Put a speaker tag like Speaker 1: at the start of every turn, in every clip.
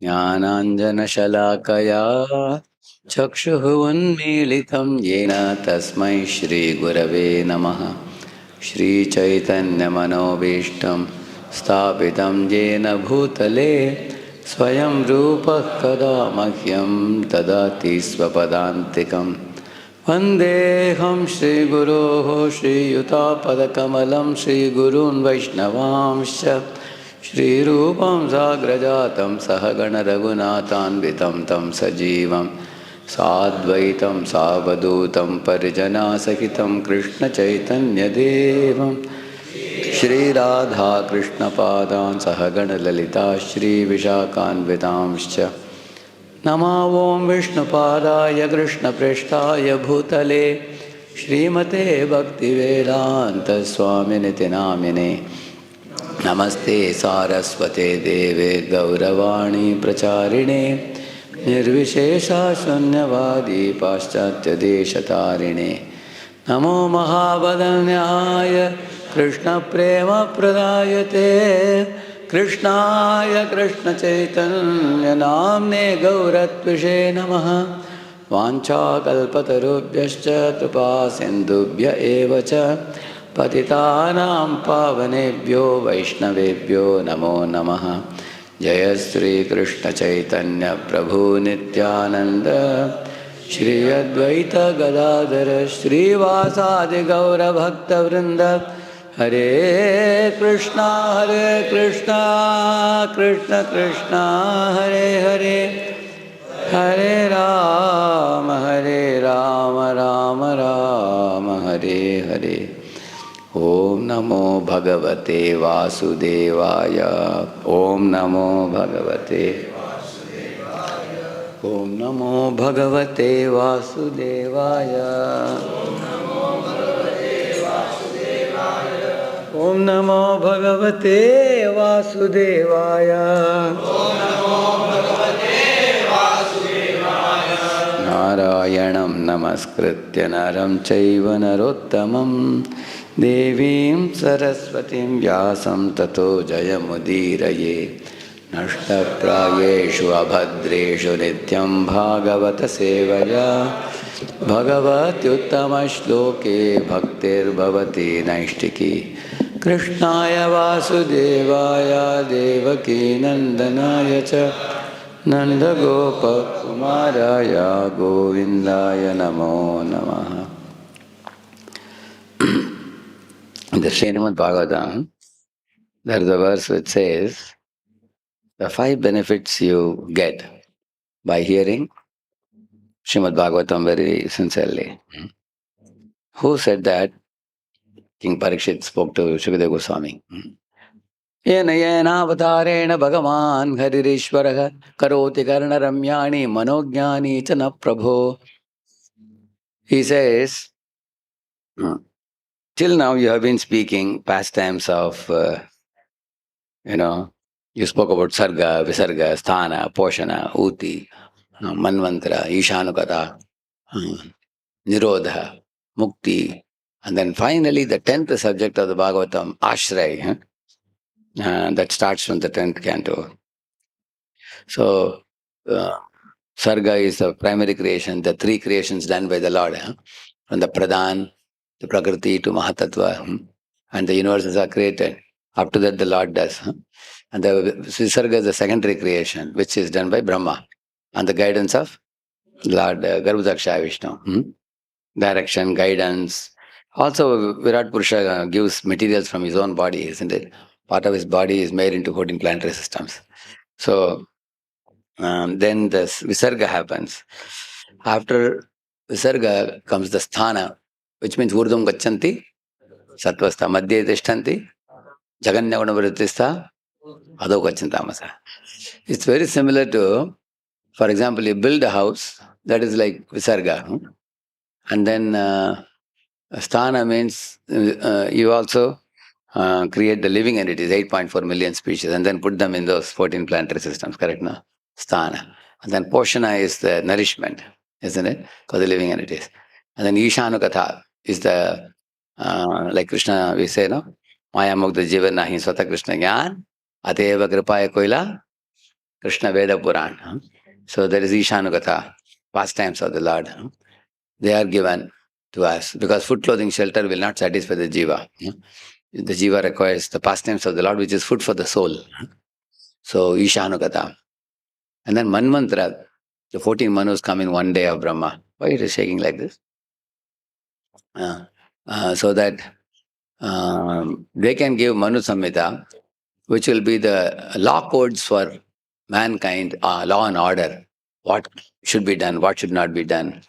Speaker 1: ज्ञानाञ्जनशलाकया चक्षुः उन्मीलितं येन तस्मै श्रीगुरवे नमः। श्रीचैतन्यमनोभीष्टं स्थापितं येन भूतले स्वयं रूपः कदा मह्यं ददाति स्वपदान्तिकं। वन्देऽहं श्रीगुरोः श्रीयुतापदकमलं श्रीगुरून् वैष्णवांश्च श्रीरूपं साग्रजातं सहगणरघुनाथान्वितं तं सजीवं साद्वैतं सावधूतं परिजनासहितं कृष्णचैतन्यदेवं श्रीराधाकृष्णपादान् सहगणललिता श्रीविशाखान्वितांश्च नमो ॐ विष्णुपादाय कृष्णप्रेष्ठाय भूतले श्रीमते भक्तिवेदान्तस्वामिनिति नामिने नमस्ते सारस्वते देवे गौरवाणी प्रचारिणे निर्विशेषा शून्यवादी पाश्चात्यदेशतारिणे नमो महावदन्याय कृष्णप्रेमप्रदायते कृष्णाय कृष्णचैतन्यनाम्ने गौरत्विषे नमः। वाञ्छाकल्पतरुभ्यश्च कृपासिन्धुभ्य एव च पतितानां पावनेभ्यो वैष्णवेभ्यो नमो नमः। जय श्री कृष्ण चैतन्य प्रभु नित्यानंद श्री अद्वैत गदाधर श्रीवासादि गौरभक्तवृंद। हरे कृष्णा कृष्ण कृष्ण हरे हरे हरे राम राम राम हरे हरे। ओम नमो भगवते वासुदेवाय। ओम नमो भगवते ओम नमो भगवते वासुदेवाय। ओम नमो भगवते वासुदेवाय। नारायणं नमस्कृत्य नरं चैव नरोत्तमं देवीं सरस्वतीं व्यासं ततो जयमुदीरये। नष्टप्रायेषु अभद्रेषु नित्यं भागवत सेवया भगवत्युत्तमश्लोके भक्तिर्भवति नैष्टिकी। कृष्णाय वासुदेवाय देवकी नन्दनाय च नन्दगोपकुमाराय गोविन्दाय नमो नमः। In the Srimad Bhagavatam, there is a verse which says, the 5 benefits you get by hearing Srimad Bhagavatam very sincerely. Who said that? King Parikshit spoke to Shukadeva Goswami. Yena yenavatareణ bhagavan haririshvaraha karoti karna ramyani manojnani chana prabho. He says, till now you have been speaking pastimes of, you spoke about sarga, visarga, sthana, poshana, uti, manvantara, ishanukata, nirodha, mukti. And then finally the 10th subject of the Bhagavatam, ashray, that starts from the 10th canto. So, sarga is the primary creation, the 3 creations done by the Lord. From the pradhan, the prakriti to mahatattva, and the universes are created. Up to that the Lord does. And the visarga is the secondary creation, which is done by Brahma, and the guidance of Lord Garbhodaksha Vishnu. Direction, guidance. Also, Virat Purusha gives materials from his own body, isn't it? Part of his body is made into 14 planetary systems. So, then the visarga happens. After visarga comes the sthana, which means urdhvam gacchanti, sattvastha, madhye tishtanti, jagannyagunavrittistha, adho gacchantamasa. It's very similar to, for example, you build a house, that is like visarga. And then sthana means you also create the living entities, 8.4 million species, and then put them in those 14 planetary systems, correct? No? Sthana. And then poshana is the nourishment, isn't it? For the living entities. And then ishanukatha is the, like Krishna, we say, no? Maya mukta jiva nahi swata Krishna gyan, ateva kripaya koila Krishna Veda Puran. So there is Ishanugata, pastimes of the Lord. They are given to us because food, clothing, shelter will not satisfy the jiva. The jiva requires the pastimes of the Lord, which is food for the soul. So Ishanugata. And then Manmantra, the 14 manus come in one day of Brahma. Why it is shaking like this? So that they can give Manu Samhita, which will be the law codes for mankind, law and order. What should be done, what should not be done.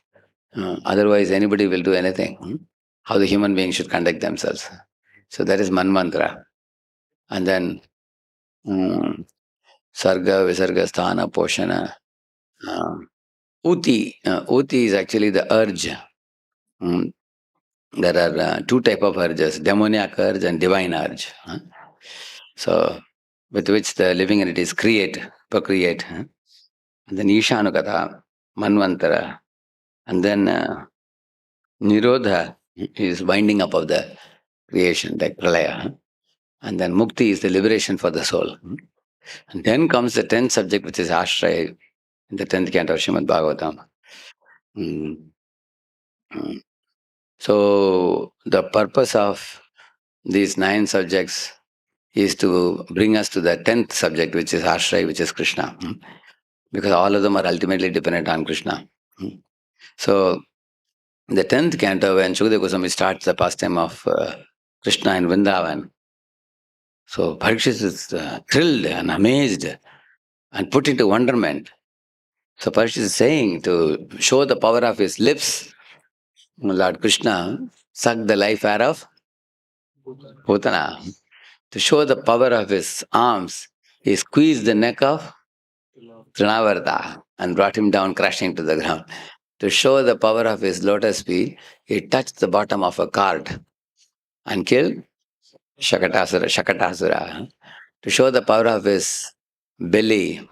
Speaker 1: Otherwise, anybody will do anything. How the human beings should conduct themselves. So that is Manmantra. And then Sarga, Visarga, Sthana, Poshana. Uti. Uti is actually the urge. Mm, There are two type of urges, demoniac urge and divine urge. So, with which the living entities create, procreate. And then Ishanukata, Manvantara, and then Nirodha is winding up of the creation, like Pralaya. And then Mukti is the liberation for the soul. And then comes the 10th subject, which is Ashraya, in the 10th canto of Srimad Bhagavatam. Mm. Mm. So, the purpose of these 9 subjects is to bring us to the 10th subject, which is Ashraya, which is Krishna. Because all of them are ultimately dependent on Krishna. So, the 10th canto, when Shukadeva Goswami starts the pastime of Krishna in Vrindavan, so Parikshit is thrilled and amazed and put into wonderment. So Parikshit is saying to show the power of his lips, Lord Krishna sucked the life air of Putana. To show the power of his arms, he squeezed the neck of Trinavarta and brought him down crashing to the ground. To show the power of his lotus feet, he touched the bottom of a cart and killed Shakatasura. To show the power of his belly,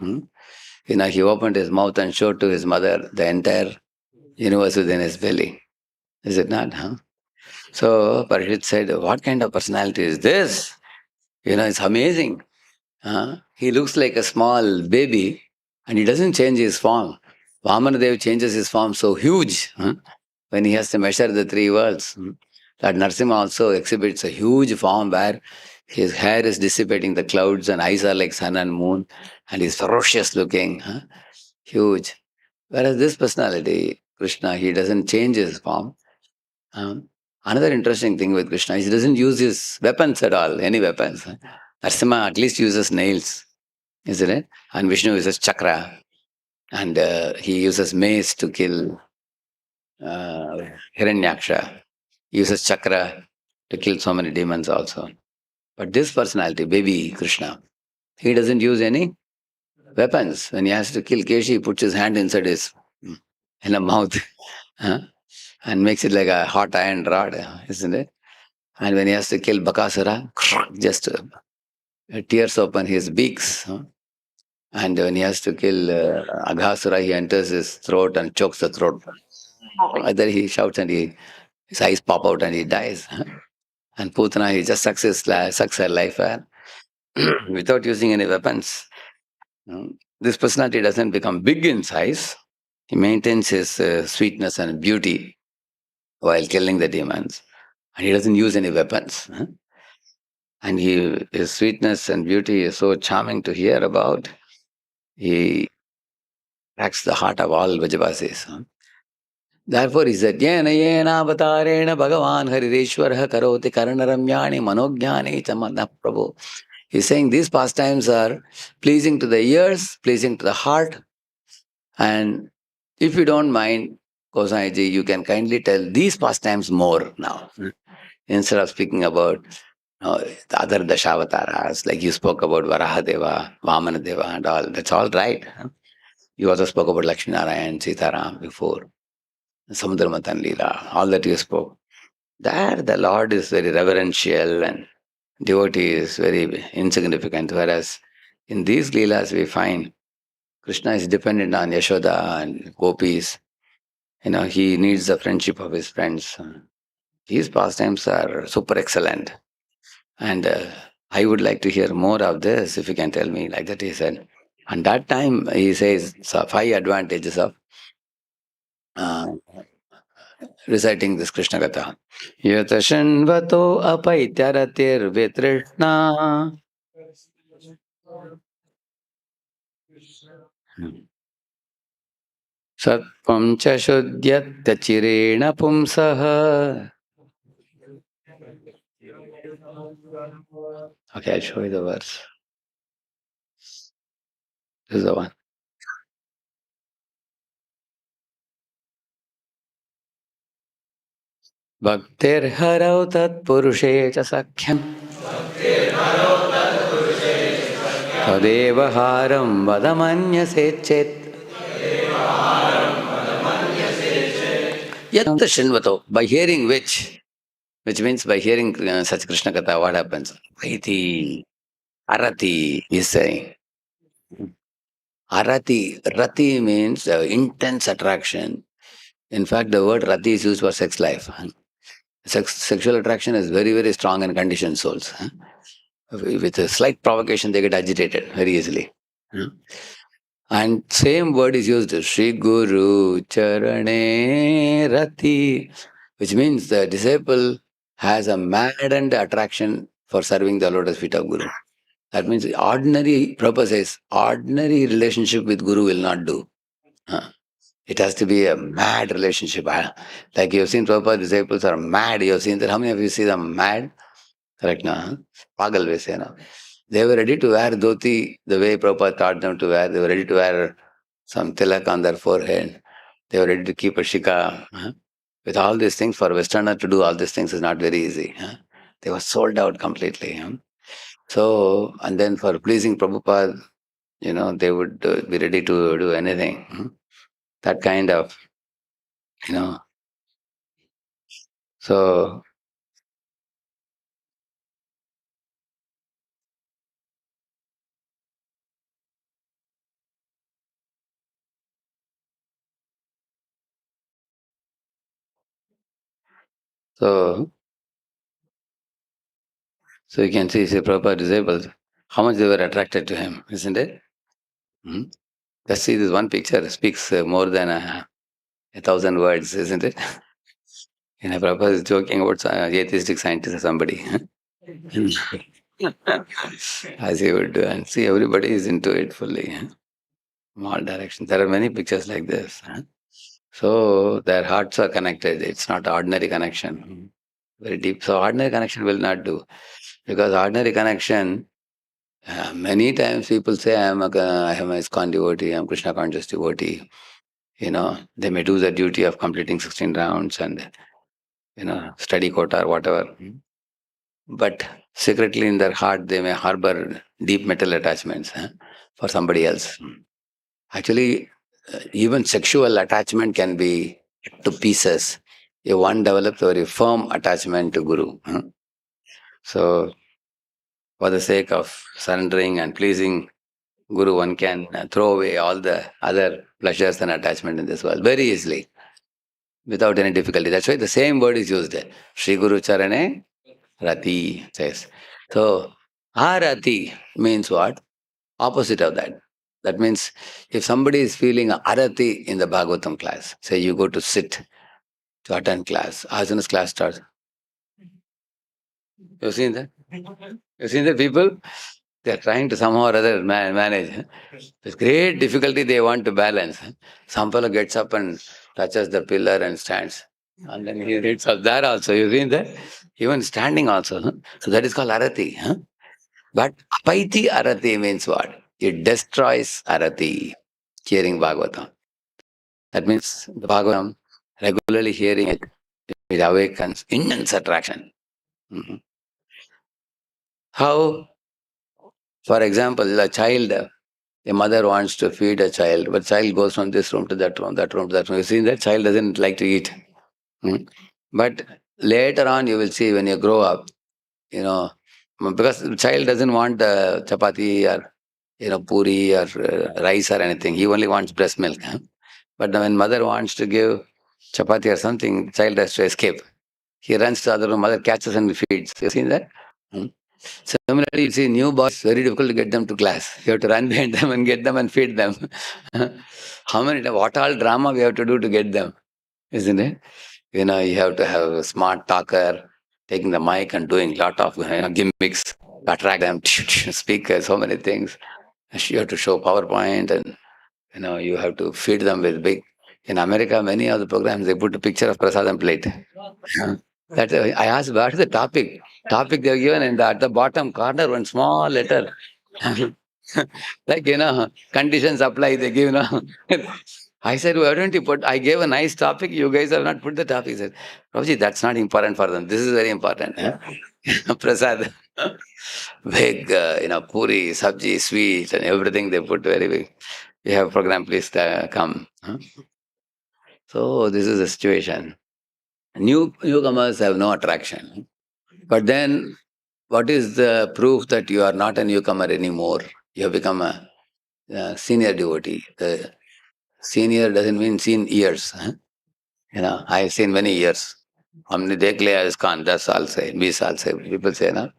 Speaker 1: he opened his mouth and showed to his mother the entire universe within his belly. Is it not? So Parishit said, what kind of personality is this? It's amazing. He looks like a small baby and he doesn't change his form. Vamanadev changes his form so huge when he has to measure the 3 worlds. That Narasimha also exhibits a huge form where his hair is dissipating the clouds and eyes are like sun and moon and he's ferocious looking, huge. Whereas this personality, Krishna, he doesn't change his form. Another interesting thing with Krishna is he doesn't use his weapons at all, any weapons. Narasimha at least uses nails, isn't it? And Vishnu uses chakra. And he uses mace to kill Hiranyaksha. He uses chakra to kill so many demons also. But this personality, baby Krishna, he doesn't use any weapons. When he has to kill Keshi, he puts his hand inside his mouth and makes it like a hot iron rod, isn't it? And when he has to kill Bakasura, just tears open his beaks. And when he has to kill Aghasura, he enters his throat and chokes the throat. Either he shouts and his eyes pop out and he dies. And Putana, he just sucks her life without using any weapons. This personality doesn't become big in size. He maintains his sweetness and beauty while killing the demons. And he doesn't use any weapons. And his sweetness and beauty is so charming to hear about. He cracks the heart of all Vajavasis. Therefore, he said, Yena yena avatarena bhagavan harireshwarah karoti karanaramyani manojnani chamana prabhu. He's saying these pastimes are pleasing to the ears, pleasing to the heart. And if you don't mind, Gosaiji, you can kindly tell these pastimes more now. Instead of speaking about the other Dashavataras, like you spoke about Varahadeva, Vamanadeva and all, that's all right. You also spoke about Lakshmi Narayan, Sitaram before, Samudramathan Leela, all that you spoke. There the Lord is very reverential and devotee is very insignificant, whereas in these Leelas we find Krishna is dependent on Yashoda and gopis. He needs the friendship of his friends. His pastimes are super excellent. And I would like to hear more of this, if you can tell me, like that he said. And that time he says so 5 advantages of uh, reciting this Krishna Katha. Yata shanvato apaityaratir vitrishna. Satvam cha shuddhyatya chirena pumsaha. Okay, I'll show you the verse. This is the one. Bhaktir harau tat purushe cha sakhyam tadeva haram vadamanyase chet yat shinvato, by hearing which means by hearing such Krishna Katha, what happens? Priti, arati is saying. Rati means intense attraction. In fact, the word rati is used for sex life. Sexual attraction is very, very strong in conditioned souls. With a slight provocation, they get agitated very easily. And same word is used, Shri Guru Charane Rati, which means the disciple has a maddened attraction for serving the lotus feet of Guru. That means ordinary purpose is ordinary relationship with Guru will not do. It has to be a mad relationship. Like you've seen Prabhupada disciples are mad. You've seen that. How many of you see them mad? Correct now? Pagal we say now. They were ready to wear dhoti the way Prabhupada taught them to wear. They were ready to wear some tilak on their forehead. They were ready to keep a shika. With all these things, for a Westerner to do all these things is not very easy. They were sold out completely. So, and then for pleasing Prabhupada, they would be ready to do anything. That kind of, you know. So, so, so you can see Prabhupada disciples, how much they were attracted to him, isn't it? Just see this one picture speaks more than 1,000 words, isn't it? Prabhupada is joking about atheistic scientist or somebody. As he would do. And see, everybody is into it fully. In all directions. There are many pictures like this. So their hearts are connected. It's not ordinary connection. Very deep. So ordinary connection will not do. Because ordinary connection, many times people say, I am a ISKCON devotee, I am Krishna conscious devotee. They may do the duty of completing 16 rounds and, study quota or whatever. But secretly in their heart, they may harbor deep metal attachments for somebody else. Actually, even sexual attachment can be to pieces if one develops a very firm attachment to Guru. So, for the sake of surrendering and pleasing Guru, one can throw away all the other pleasures and attachment in this world very easily, without any difficulty. That's why the same word is used there. Sri Guru Charane Rati says. So, Arati means what? Opposite of that. That means if somebody is feeling arati in the Bhagavatam class, say you go to sit to attend class, as soon as class starts, you've seen that? You've seen the people? They're trying to somehow or other manage. With great difficulty they want to balance. Some fellow gets up and touches the pillar and stands. And then he reads up there also. You've seen that? Even standing also. So that is called arati. But apaiti arati means what? It destroys arati, hearing Bhagavatam. That means the Bhagavatam, regularly hearing it, it awakens immense attraction. Mhm. How, for example, a mother wants to feed a child, but child goes from this room to that room, that room to that room. You see that child doesn't like to eat. But later on, you will see when you grow up, because the child doesn't want chapati or puri or rice or anything. He only wants breast milk. But when mother wants to give chapati or something, child has to escape. He runs to the other room, mother catches and feeds. You seen that? Similarly, you see new boys, very difficult to get them to class. You have to run behind them and get them and feed them. What all drama we have to do to get them, isn't it? You have to have a smart talker, taking the mic and doing lot of gimmicks, attract them, speak so many things. You have to show PowerPoint and you have to feed them with big. In America, many of the programs they put a picture of prasadam plate. That I asked, what is the topic? Topic they have given in at the bottom corner, one small letter. Like conditions apply. They give I said, why don't you put? I gave a nice topic. You guys have not put the topic. He said, Prabhuji, that's not important for them. This is very important. Prasad, big, puri, sabji, sweet, and everything they put very big. We have program, please come. So this is the situation. Newcomers have no attraction. But then, what is the proof that you are not a newcomer anymore? You have become a senior devotee. The senior doesn't mean seen years. I have seen many years. हमने देख लिया ISKCON, 10 साल से, 20 साल से. People say, no,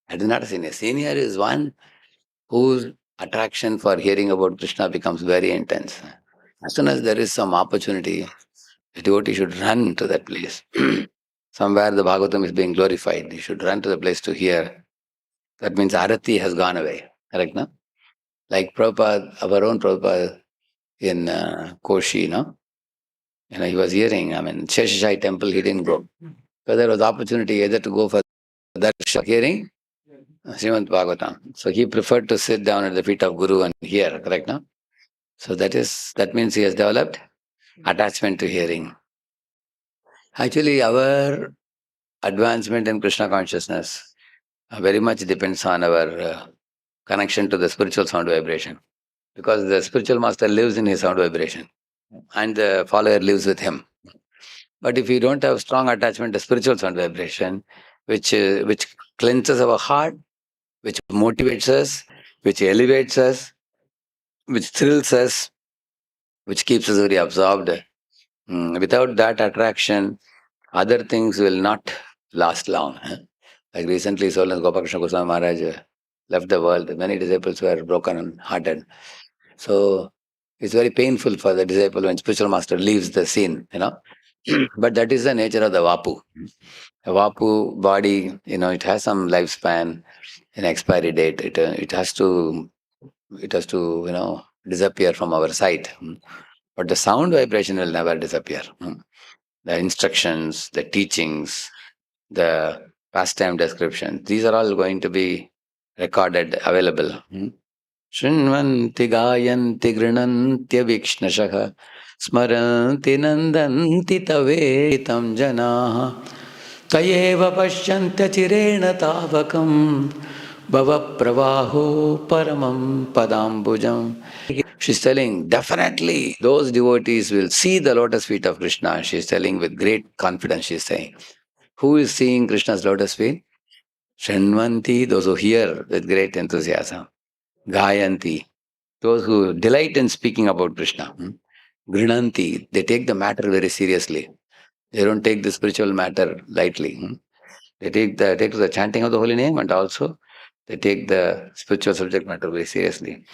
Speaker 1: that is not a senior. Senior is one whose attraction for hearing about Krishna becomes very intense. As soon as there is some opportunity, the devotee should run to that place. Somewhere the Bhagavatam is being glorified. He should run to the place to hear. That means Arati has gone away. Correct, no? Like Prabhupada, our own Prabhupada in Koshi, no? He was hearing, Sheshashai temple, he didn't go. Because there was opportunity either to go for that hearing, Srimad Bhagavatam. So he preferred to sit down at the feet of Guru and hear, correct, no? So that means he has developed attachment to hearing. Actually, our advancement in Krishna consciousness very much depends on our connection to the spiritual sound vibration. Because the spiritual master lives in his sound vibration and the follower lives with him. But if we don't have strong attachment to spiritual sound vibration, which cleanses our heart, which motivates us, which elevates us, which thrills us, which keeps us very absorbed, without that attraction, other things will not last long. Like recently, Solan Gopakrishna Goswami Maharaj left the world. Many disciples were broken hearted. So it's very painful for the disciple when spiritual master leaves the scene. But that is the nature of the Vapu. A Vapu body, it has some lifespan, an expiry date. It has to disappear from our sight. But the sound vibration will never disappear. The instructions, the teachings, the pastime description, these are all going to be recorded, available. शृण्वन्ति गायन्ति गृह्णन्त्यवीक्ष्णशः स्मरन्ति नन्दन्ति तवेतं जनाः तयेव पश्यन्त्यचिरेण तावकं भवप्रवाहो परमं पदाम्बुजम्. She's telling, definitely those devotees will see the lotus feet of Krishna. She's telling with great confidence, she's saying. Who is seeing Krishna's lotus feet? Shrinvanti, those who hear with great enthusiasm. Gayanti, those who delight in speaking about Krishna. Grinanti, they take the matter very seriously. They don't take the spiritual matter lightly. They take the chanting of the holy name, and also they take the spiritual subject matter very seriously.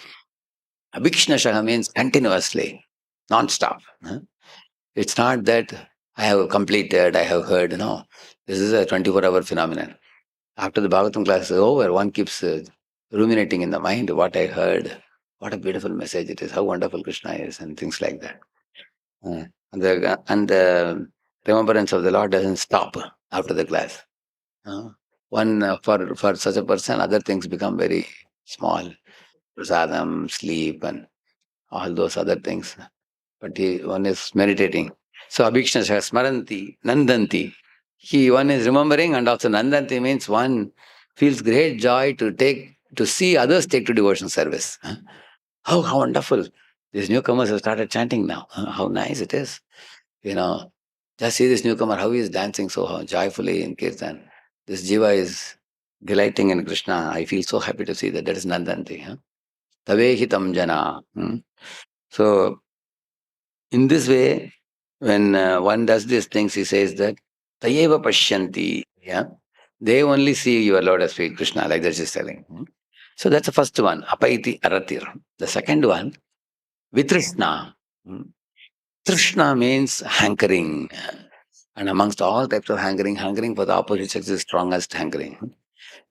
Speaker 1: Avikshnashaha means continuously, non-stop. It's not that I have completed, I have heard. No, this is a 24-hour phenomenon. After the Bhagavatam class is over, one keeps ruminating in the mind what I heard, what a beautiful message it is, how wonderful Krishna is, and things like that. And the remembrance of the Lord doesn't stop after the class. For such a person, other things become very small. Prasadam, sleep, and all those other things. But one is meditating. So Abhikshna Smaranti, Nandanti. One is remembering, and also Nandanti means one feels great joy to see others take to devotional service. How wonderful. These newcomers have started chanting now. How nice it is. Just see this newcomer, how he is dancing so joyfully in Kirtan. This Jiva is delighting in Krishna. I feel so happy to see that. That is Nandanti. Tavehitam jana. So, in this way, when one does these things, he says that Tayeva Pashyanti. Yeah. They only see your lotus feet, Krishna, like that she's telling. So that's the first one, apaiti aratir. The second one, vitrishna. Trishna means hankering. And amongst all types of hankering, hankering for the opposite sex is strongest hankering.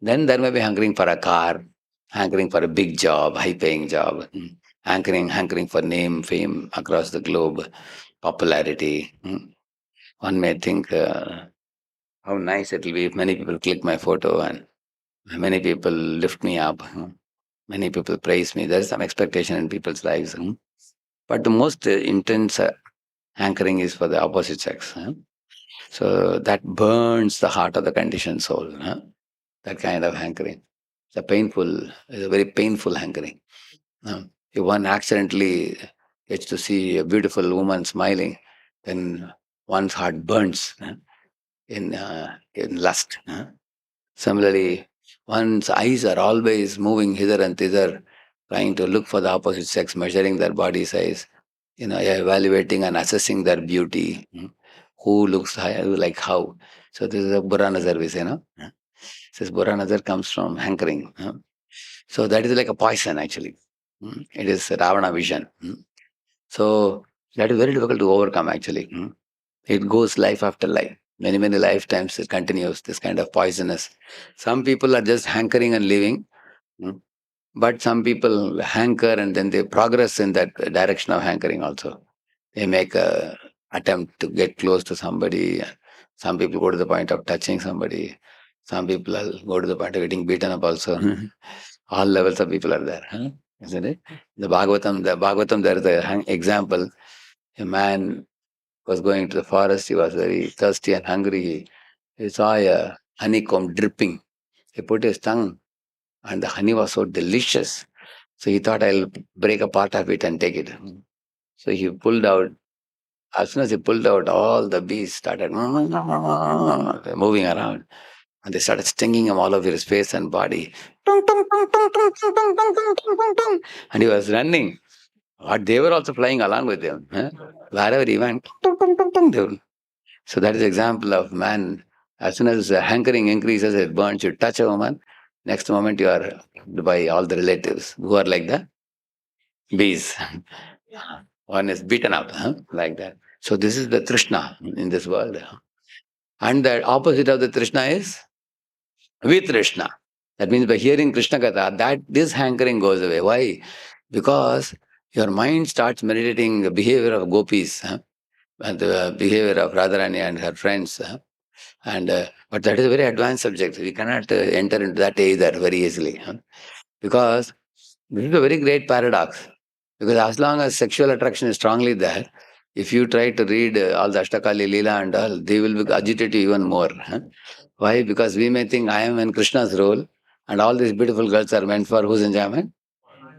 Speaker 1: Then there may be hankering for a car, hankering for a big job, high paying job, hankering for name, fame across the globe, popularity. One may think how nice it will be if many people click my photo and many people lift me up. Many people praise me. There is some expectation in people's lives. But the most intense hankering is for the opposite sex. So that burns the heart of the conditioned soul. That kind of hankering. It's a very painful hankering. If one accidentally gets to see a beautiful woman smiling, then one's heart burns in lust. Similarly, one's eyes are always moving hither and thither, trying to look for the opposite sex, measuring their body size, evaluating and assessing their beauty. Who looks high, like how. So this is a Burra Nazar we say, no? This Burra Nazar comes from hankering. So that is like a poison actually. It is Ravana vision. So that is very difficult to overcome actually. It goes life after life. Many, many lifetimes it continues, this kind of poisonous. Some people are just hankering and living, but some people hanker and then they progress in that direction of hankering also. They make a attempt to get close to somebody. Some people go to the point of touching somebody. Some people go to the point of getting beaten up also. All levels of people are there, isn't it? The Bhagavatam, there is an example. A man was going to the forest. He was very thirsty and hungry. He saw a honeycomb dripping. He put his tongue, and the honey was so delicious. So he thought, I'll break a part of it and take it. So he pulled out. As soon as he pulled out, all the bees started moving around. And they started stinging him all over his face and body. Tung, tung, tung, tung, tung, tung, tung, tung, tung, tung, tung, tung. And he was running. But they were also flying along with him. Wherever he went, tung, tung, tung, tung, they were. So that is an example of man. As soon as hankering increases, it burns. You touch a woman, next moment you are by all the relatives who are like the bees. One is beaten up, like that. So this is the Trishna in this world. And the opposite of the Trishna is Vitrishna. That means by hearing Krishna Katha, that this hankering goes away. Why? Because your mind starts meditating the behavior of gopis, and the behavior of Radharani and her friends. But that is a very advanced subject. We cannot enter into that either very easily. Because this is a very great paradox. Because as long as sexual attraction is strongly there, if you try to read all the Ashtakali Leela and all, they will agitate you even more. Why? Because we may think I am in Krishna's role and all these beautiful girls are meant for whose enjoyment?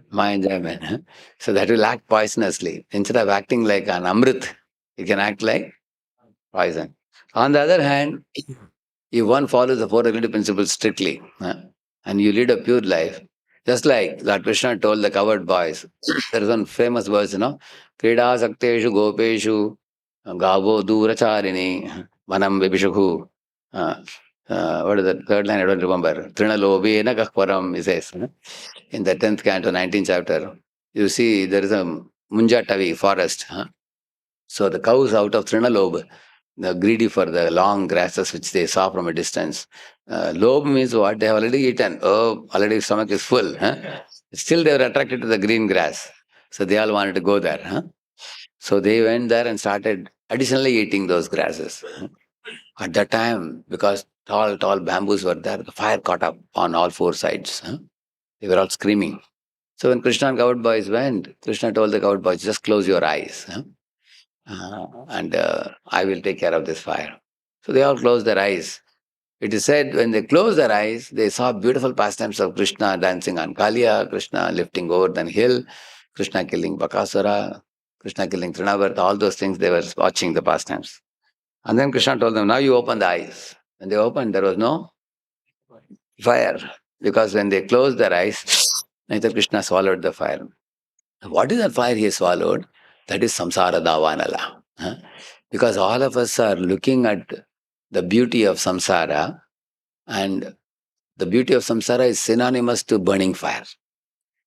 Speaker 1: My enjoyment. So that will act poisonously. Instead of acting like an Amrit, it can act like poison. On the other hand, if one follows the four regulative principles strictly and you lead a pure life, just like Lord Krishna told the cowherd boys, there is one famous verse, Krida Sakteshu Gopeshu Gavo Duracharini Vanam Vibhishuku. What is the third line? I don't remember. Trinalobena Kakparam, he says. In the 10th canto, 19th chapter, you see there is a Munjatavi forest. So the cows out of Trinalob, they're greedy for the long grasses which they saw from a distance. Lobe means what? They have already eaten. Oh, already stomach is full. Still they were attracted to the green grass. So they all wanted to go there. So they went there and started additionally eating those grasses. At that time, because tall, tall bamboos were there, the fire caught up on all four sides. They were all screaming. So when Krishna and cowherd boys went, Krishna told the cowherd boys, just close your eyes. And I will take care of this fire. So they all closed their eyes. It is said when they closed their eyes, they saw beautiful pastimes of Krishna dancing on Kaliya, Krishna lifting over the hill, Krishna killing Bakasura, Krishna killing Trinavarta, all those things they were watching the pastimes. And then Krishna told them, now you open the eyes. When they opened, there was no fire. Because when they closed their eyes, neither Krishna swallowed the fire. What is that fire he swallowed? That is samsara davanala. Because all of us are looking at the beauty of samsara And the beauty of samsara is synonymous to burning fire.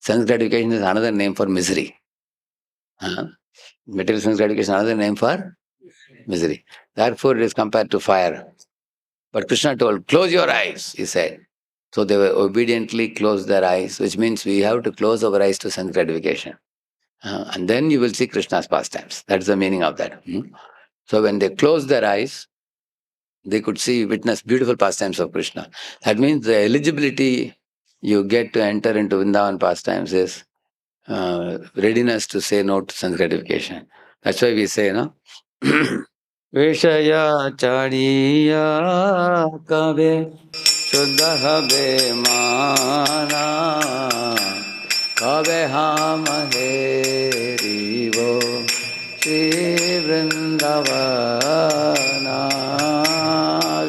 Speaker 1: Sense gratification is another name for misery. Material sense gratification is another name for misery. Therefore, it is compared to fire. But Krishna told, close your eyes, he said. So they were obediently closed their eyes, which means we have to close our eyes to sense gratification. And then you will see Krishna's pastimes. That's the meaning of that. So when they closed their eyes, they could witness beautiful pastimes of Krishna. That means the eligibility you get to enter into Vrindavan pastimes is readiness to say no to sense gratification. That's why we say, no? Vishaya chariya kabe shuddha be mana kabe ham herivo Shri Vrindavana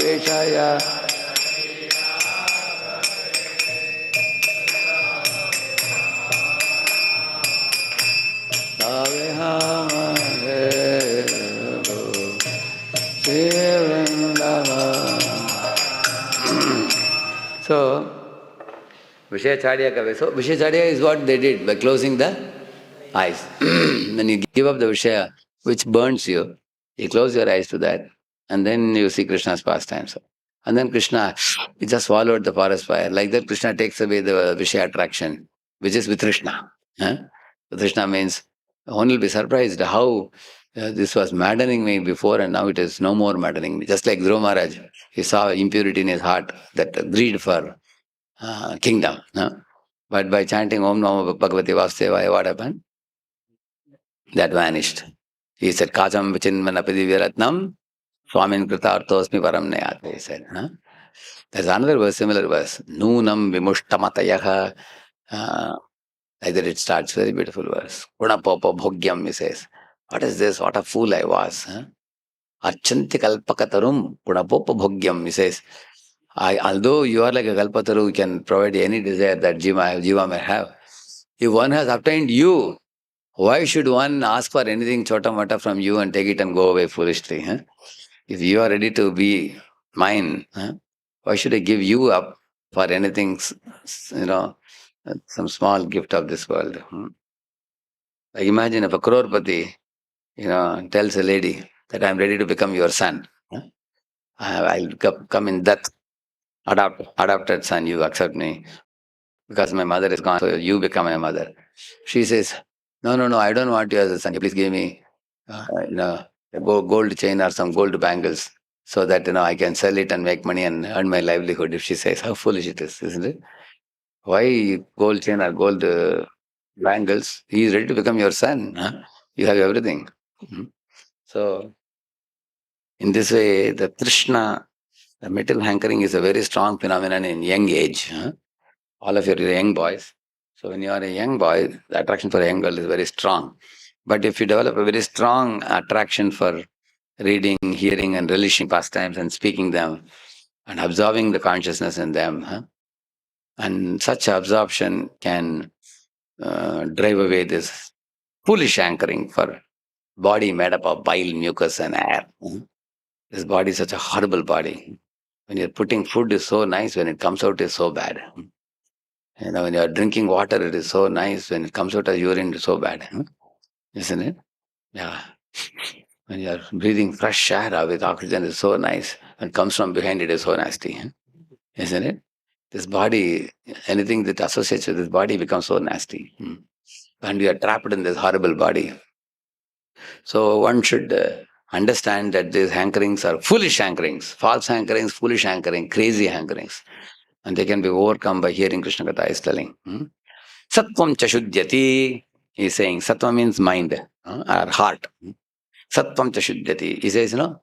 Speaker 1: Vishaya kabe ham herivo Shri Vrindavana. So, Vishayacharya Kavi. So, Vishayacharya is what they did by closing the eyes. When you give up the Vishaya, which burns you, you close your eyes to that, and then you see Krishna's pastimes. And then Krishna, he just swallowed the forest fire. Like that, Krishna takes away the Vishaya attraction, which is Vitrishna. Vitrishna means, one will be surprised how this was maddening me before, and now it is no more maddening me. Just like Dhruva Maharaj, he saw impurity in his heart, that greed for kingdom. But by chanting Om Namo Bhagavate Vasudevaya, what happened? That vanished. He said, Kacham Vichinmanapidi Viratnam, Swamin Kritarthosmi Param Nayate, he said. There's another verse, similar verse. Nunam Vimushtamatayaha. Like that it starts, very beautiful verse. Gunapopa Bhogyam, he says. What is this? What a fool I was. Archanti Kalpakatarum, Gunapopa Bhogyam, he says. Although you are like a Kalpataru, you can provide any desire that Jiva may have. If one has obtained you, why should one ask for anything chota mata from you and take it and go away foolishly? If you are ready to be mine, why should I give you up for anything, some small gift of this world? Like imagine if a crorepati, tells a lady that I am ready to become your son. I'll come in that adopted son, you accept me because my mother is gone, so you become my mother. She says, no, I don't want you as a son. Please give me, a gold chain or some gold bangles so that, I can sell it and make money and earn my livelihood. If she says, how foolish it is, isn't it? Why gold chain or gold bangles? He is ready to become your son. You have everything. So, in this way, the Trishna, the material hankering is a very strong phenomenon in young age. All of you are young boys. So when you are a young boy, the attraction for a young girl is very strong. But if you develop a very strong attraction for reading, hearing, and relishing pastimes and speaking them and absorbing the consciousness in them, and such absorption can drive away this foolish anchoring for body made up of bile, mucus, and air. This body is such a horrible body. When you're putting food, is so nice. When it comes out, it's so bad. When you're drinking water, it is so nice. When it comes out as urine, it's so bad. Isn't it? Yeah. When you're breathing fresh air with oxygen, it's so nice. When it comes from behind, it is so nasty. Isn't it? This body, anything that associates with this body becomes so nasty. And we are trapped in this horrible body. So one should understand that these hankerings are foolish hankerings, false hankerings, foolish hankering, crazy hankerings. And they can be overcome by hearing Krishna Katha is telling. Sattvam chashudyati, he is saying. Sattva means mind, or heart. Sattvam chashudyati. He says, Sattvam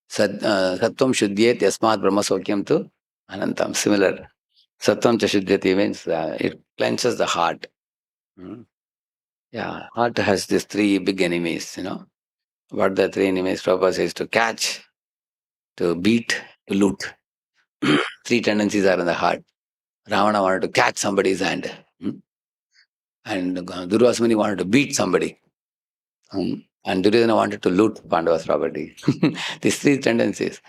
Speaker 1: shudyet yasmat brahmasokyam tu anantam. Similar. Sattvam chashudyati means it cleanses the heart. Yeah, heart has these three big enemies, What the three enemies? Prabhupada says to catch, to beat, to loot. Three tendencies are in the heart. Ravana wanted to catch somebody's hand. And Durvasmuni wanted to beat somebody. And Duryodhana wanted to loot Pandava's property. These three tendencies.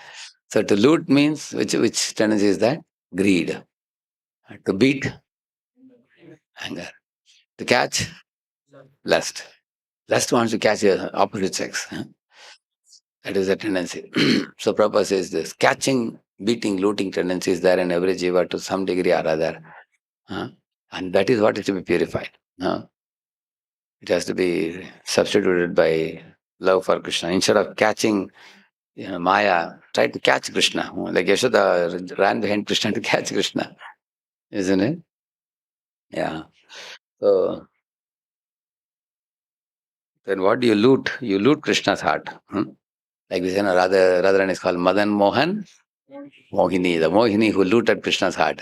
Speaker 1: So to loot means, which tendency is that? Greed. To beat, anger. To catch, lust. Lust wants to catch the opposite sex. Huh? That is the tendency. So Prabhupada says this, catching, beating, looting tendency is there in every jiva to some degree or other. Huh? And that is what is to be purified. Huh? It has to be substituted by love for Krishna. Instead of catching Maya, try to catch Krishna. Like Yashoda ran behind Krishna to catch Krishna. Isn't it? Yeah. So then what do you loot? You loot Krishna's heart. Like we say, no, Radharani is called Madan Mohan Mohini, the Mohini who looted Krishna's heart.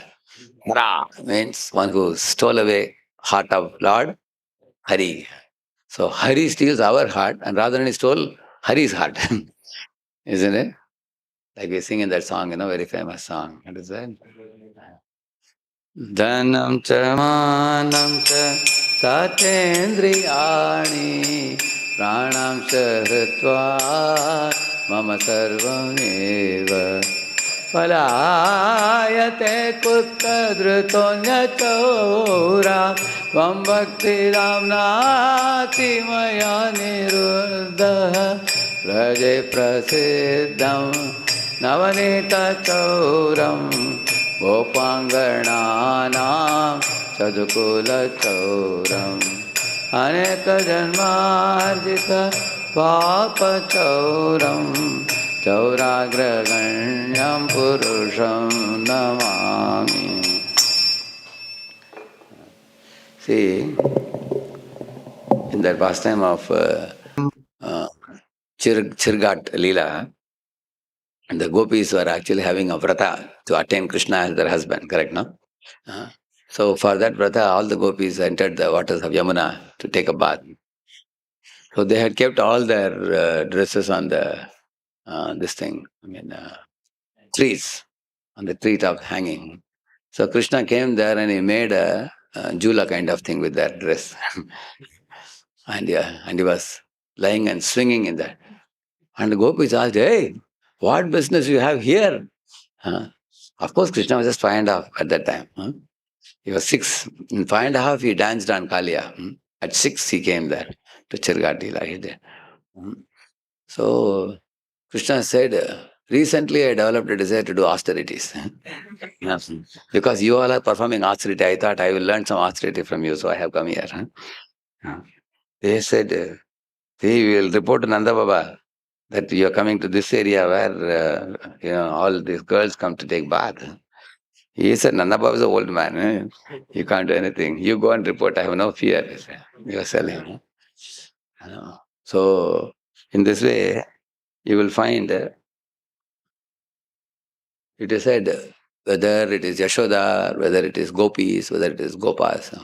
Speaker 1: Hara means one who stole away heart of Lord Hari. So Hari steals our heart and Radharani stole Hari's heart. Isn't it? Like we sing in that song, very famous song. What is that? Dhanam cha manam cha satendriyani pranam cha hritva mama sarvam eva palayate kutta dhrutonya chaura vam bhakti ramnati maya niruddha raje prasiddham navanita chauram Gopangananam Sadhukula Chauram Aneka Janmarjita Papa Chauram Chauragraganyam Purusham Namami. See, in that pastime of Chirgat Leela, and the gopis were actually having a vrata to attain Krishna as their husband, correct, no? So for that vrata, all the gopis entered the waters of Yamuna to take a bath. So they had kept all their dresses on the, trees, on the tree top hanging. So Krishna came there and he made a jula kind of thing with that dress. and he was lying and swinging in that. And the gopis asked, hey, what business you have here? Of course, Krishna was just 5.5 at that time. He was 6. In 5.5, he danced on Kalia. At 6, he came there to Chirgatila. He did. So, Krishna said, recently I developed a desire to do austerities. Yes. Because you all are performing austerity, I thought I will learn some austerity from you, so I have come here. They said, we will report to Nanda Baba that you are coming to this area where all these girls come to take bath. He said, Nanda Baba is an old man. You can't do anything. You go and report. I have no fear. You are selling. So, in this way, you will find it is said whether it is Yashoda, whether it is gopis, whether it is gopas.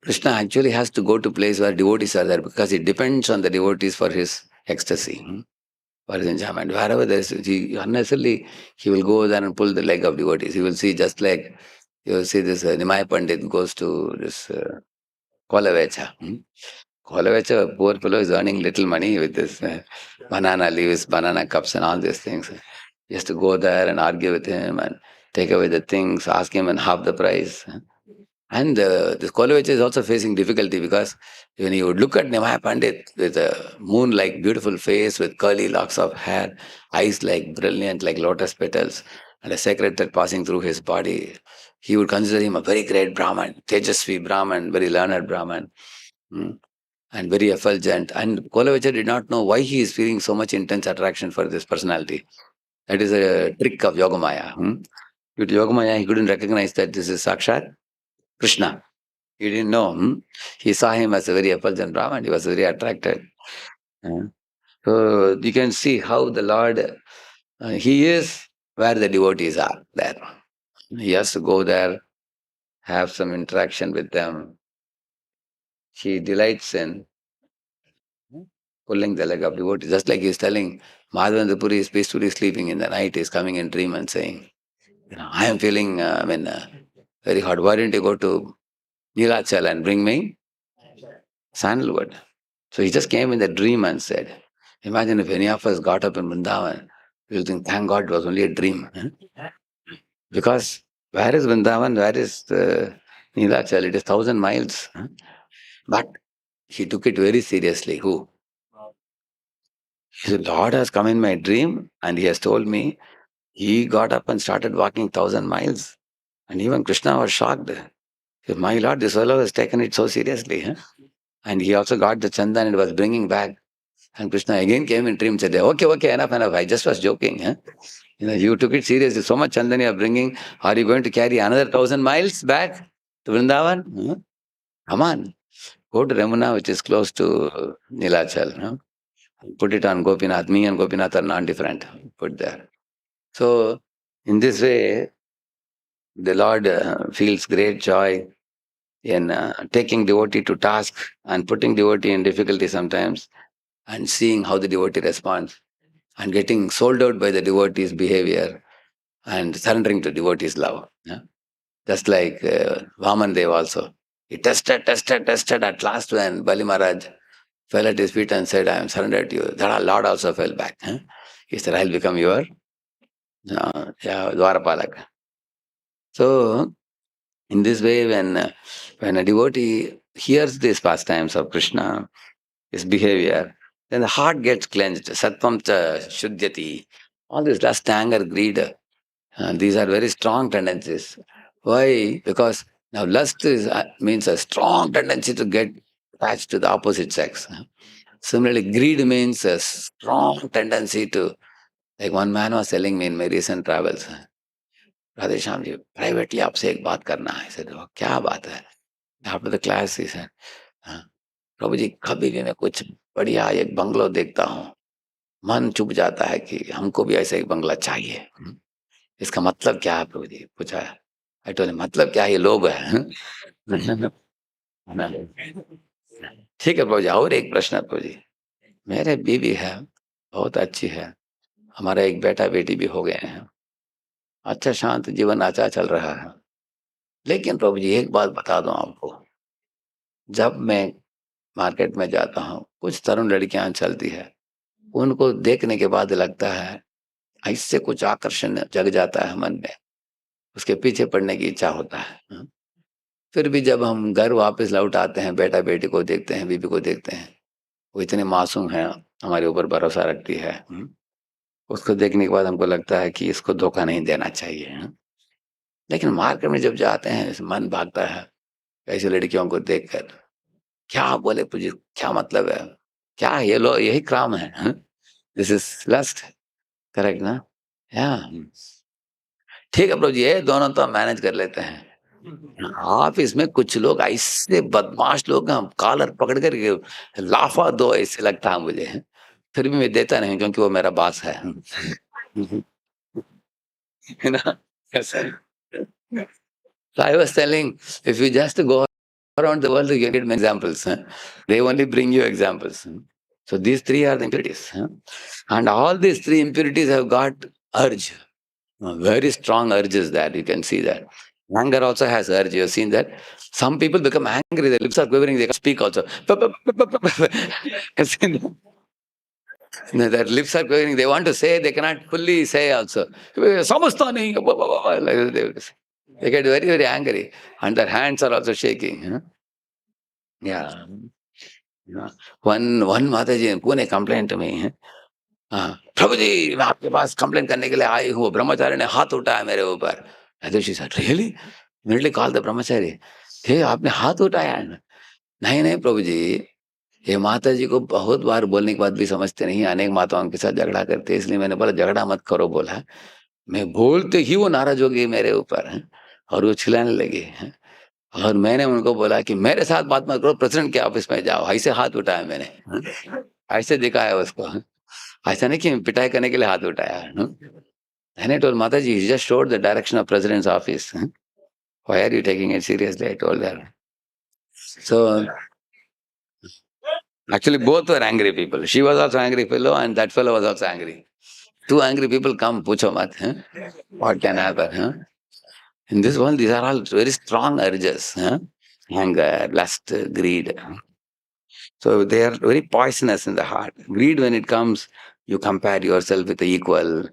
Speaker 1: Krishna actually has to go to place where devotees are there because it depends on the devotees for his ecstasy. For his enjoyment. Wherever there is, unnecessarily, he will go there and pull the leg of devotees. He will see just like, you will see this Nimai Pandit goes to this Kolavecha. Kolavecha, poor fellow, is earning little money with this banana leaves, banana cups and all these things. He has to go there and argue with him and take away the things, ask him and half the price. And this Kolavecha is also facing difficulty because when you look at Nimaya Pandit with a moon-like beautiful face with curly locks of hair, eyes like brilliant like lotus petals, and a sacred thread passing through his body, he would consider him a very great Brahman, Tejasvi Brahman, very learned Brahman, and very effulgent. And Kolavecha did not know why he is feeling so much intense attraction for this personality. That is a trick of Yogamaya. With Yogamaya, he couldn't recognize that this is Sakshat Krishna. He didn't know. He saw him as a very effulgent Brahman. He was very attracted. So you can see how the Lord, he is where the devotees are there. He has to go there, have some interaction with them. He delights in pulling the leg of devotees. Just like he's telling Madhavendra Puri is peacefully sleeping in the night. He's coming in dream and saying, I am feeling, very hot. Why didn't you go to Nilachal and bring me sandalwood? So he just came in the dream and said, imagine if any of us got up in Vrindavan You'll think, thank God it was only a dream. Because where is Vrindavan? Where is Nilachal? It is 1,000 miles. But he took it very seriously. Who? He said, Lord has come in my dream and he has told me. He got up and started walking 1,000 miles. And even Krishna was shocked. He said, my Lord, this fellow has taken it so seriously. And he also got the chanda and was bringing back. And Krishna again came in dream and said, okay, okay, enough, enough. I just was joking. You took it seriously. So much chandan you are bringing. Are you going to carry another 1,000 miles back to Vrindavan? Come on. Go to Ramuna, which is close to Nilachal. Put it on Gopinath. Me and Gopinath are not different. Put there. So, in this way, the Lord feels great joy in taking devotee to task and putting devotee in difficulty sometimes and seeing how the devotee responds and getting sold out by the devotee's behavior and surrendering to devotee's love. Just like Vaman Dev also. He tested, tested, tested. At last, when Bali Maharaj fell at his feet and said, I am surrendered to you, that Lord also fell back. He said, I'll become your Dwarapalak. So, in this way, when a devotee hears these pastimes of Krishna, his behavior, then the heart gets cleansed. Sattvam cha shuddhyati. All this lust, anger, greed, these are very strong tendencies. Why? Because now lust means a strong tendency to get attached to the opposite sex. Similarly, greed means a strong tendency to, like one man was telling me in my recent travels, Radheshyam ji, privately आपसे एक बात करना है. I said, oh, क्या बात है? After the class, he said, प्रभु जी कभी भी मैं कुछ बढ़िया एक बंगलो देखता हूँ, मन चुप जाता है कि हमको भी ऐसा एक बंगला चाहिए. इसका मतलब क्या है प्रभु जी? पूछा. I told him, मतलब क्या, ये लोभ है. ठीक है प्रभु जी, और एक प्रश्न प्रभु जी. मेरे बीवी है, बहुत अच्छी है, हमारा एक बेटा बेटी भी हो गए हैं, अच्छा शांत जीवन अच्छा चल रहा है. लेकिन प्रभु जी एक बात बता दूं आपको, जब मैं मार्केट में जाता हूँ, कुछ तरुण लड़कियां चलती है, उनको देखने के बाद लगता है इससे कुछ आकर्षण जग जाता है मन में, उसके पीछे पड़ने की इच्छा होता है. फिर भी जब हम घर वापस लौट आते हैं, बेटा बेटी को देखते हैं, बीबी को देखते हैं, वो इतने मासूम हैं, हमारे ऊपर भरोसा रखती है. उसको देखने के बाद हमको लगता है कि इसको धोखा नहीं देना चाहिए. लेकिन मार्केट में जब जाते हैं, मन भागता है ऐसी लड़कियों को देखकर. क्या बोले पूजी, क्या मतलब है, क्या ये लो, यही क्राम है. This is lust. करेक्ट ना? या ठीक है प्रभु जी, ये दोनों तो हम मैनेज कर लेते हैं. आप इसमें कुछ लोग ऐसे बदमाश लोग, हम कॉलर पकड़ कर लाफा दो ऐसे लगता है मुझे. फिर भी मैं देता नहीं क्योंकि वो मेरा बास है. You know? So I was telling, if you just go around the world, you get many examples. They only bring you examples. So these three are the impurities. And all these three impurities have got urge. Very strong urges that you can see that. Anger also has urge. You have seen that. Some people become angry, their lips are quivering, they can speak also. Their lips are quivering, they want to say, they cannot fully say also. Samajhta nahi. They get very, very angry. And their hands are also shaking. Yeah. One Mataji in Pune complained to me. प्रभु जी मैं आपके पास complain करने के लिए आई हूँ, ब्रह्मचारी ने हाथ उठाया मेरे ऊपर. She said, really? Immediately call the ब्रह्मचारी. हे, आपने हाथ उठाया है? नहीं नहीं प्रभु जी, ये माता जी को बहुत बार बोलने के बाद भी समझते नहीं, अनेक माताओं के साथ झगड़ा करते, इसलिए मैंने बोला झगड़ा मत करो बोला. मैं बोलते ही वो नाराज हो गई मेरे ऊपर और वो चिल्लाने लगी. और मैंने उनको बोला कि मेरे साथ बात मत करो, प्रेसिडेंट के ऑफिस में जाओ. ऐसे हाथ उठाया मैंने, ऐसे दिखाया उसको. ऐसा नहीं कि पिटाई करने के लिए हाथ उठाया. And I told Mataji, he just showed the direction of president's office. Why are you taking it seriously? I told her. So actually both were angry people. She was also angry fellow and that fellow was also angry. Two angry people come, pucho mat. What can happen? In this world, these are all very strong urges. Anger, lust, greed. So they are very poisonous in the heart. Greed, when it comes, you compare yourself with the equal.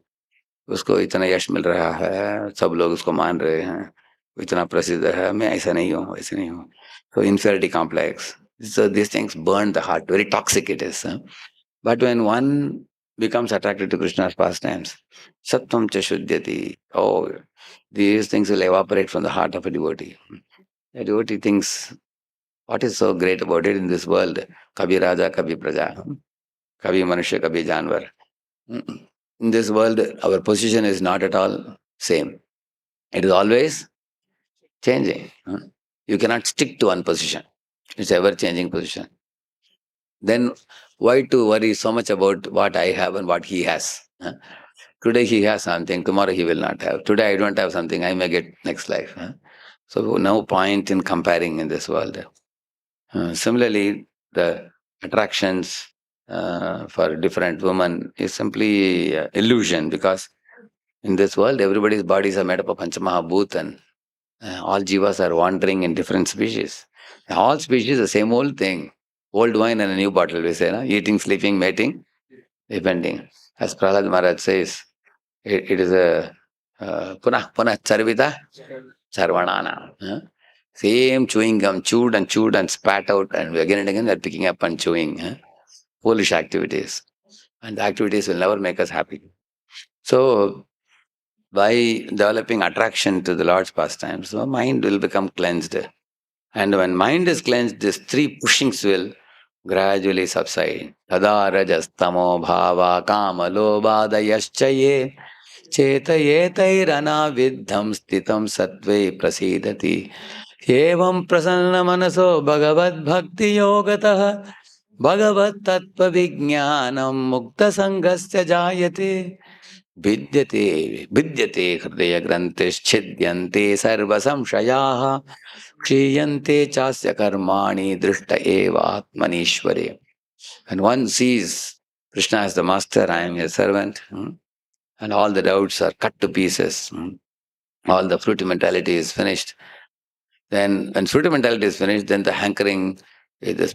Speaker 1: उसको इतना यश मिल रहा है, सब लोग उसको मान रहे हैं, वो इतना प्रसिद्ध है, मैं ऐसा नहीं हूँ, ऐसे नहीं हूँ. So inferiority complex. So these things burn the heart. Very toxic it is. Huh? But when one becomes attracted to Krishna's pastimes, sattvam cha shuddhyati. Oh, these things will evaporate from the heart of a devotee. A devotee thinks, what is so great about it in this world? Kabhi Raja, Kabhi Praja. Kabhi Manushya, Kabhi Janvar. In this world, our position is not at all same. It is always changing. You cannot stick to one position. It's ever changing position. Then why to worry so much about what I have and what he has? Today he has something, tomorrow he will not have. Today I don't have something, I may get next life. So no point in comparing in this world. Similarly, the attractions for different women is simply illusion, because in this world everybody's bodies are made up of Panchamahabhut, and all jivas are wandering in different species. All species the same old thing. Old wine and a new bottle, we say, no? Eating, sleeping, mating, depending. As Prahlad Maharaj says, it is a punah punah charvita charvanana. Same chewing gum, chewed and spat out, and again and again they're picking up and chewing. Foolish activities. And the activities will never make us happy. So, by developing attraction to the Lord's pastimes, the mind will become cleansed. And when mind is cleansed, these three pushings will gradually subside. Tada rajastamo bhava kama lobhadayaschaye chetayetairana vidham stitam sattve prasidati. Evam prasanna manaso bhagavad bhakti yogatah bhagavad tattva vijnanam mukta sangasya jayate. विद्यते हृदय ग्रंथिश्छिद्यन्ते सर्व संशयाः क्षीयन्ते चास्य कर्माणि दृष्ट एव आत्मनीश्वरे. And one sees Krishna as the master, I am his servant, and all the doubts are cut to pieces. All the fruity mentality is finished. Then when fruity mentality is finished, then the hankering, this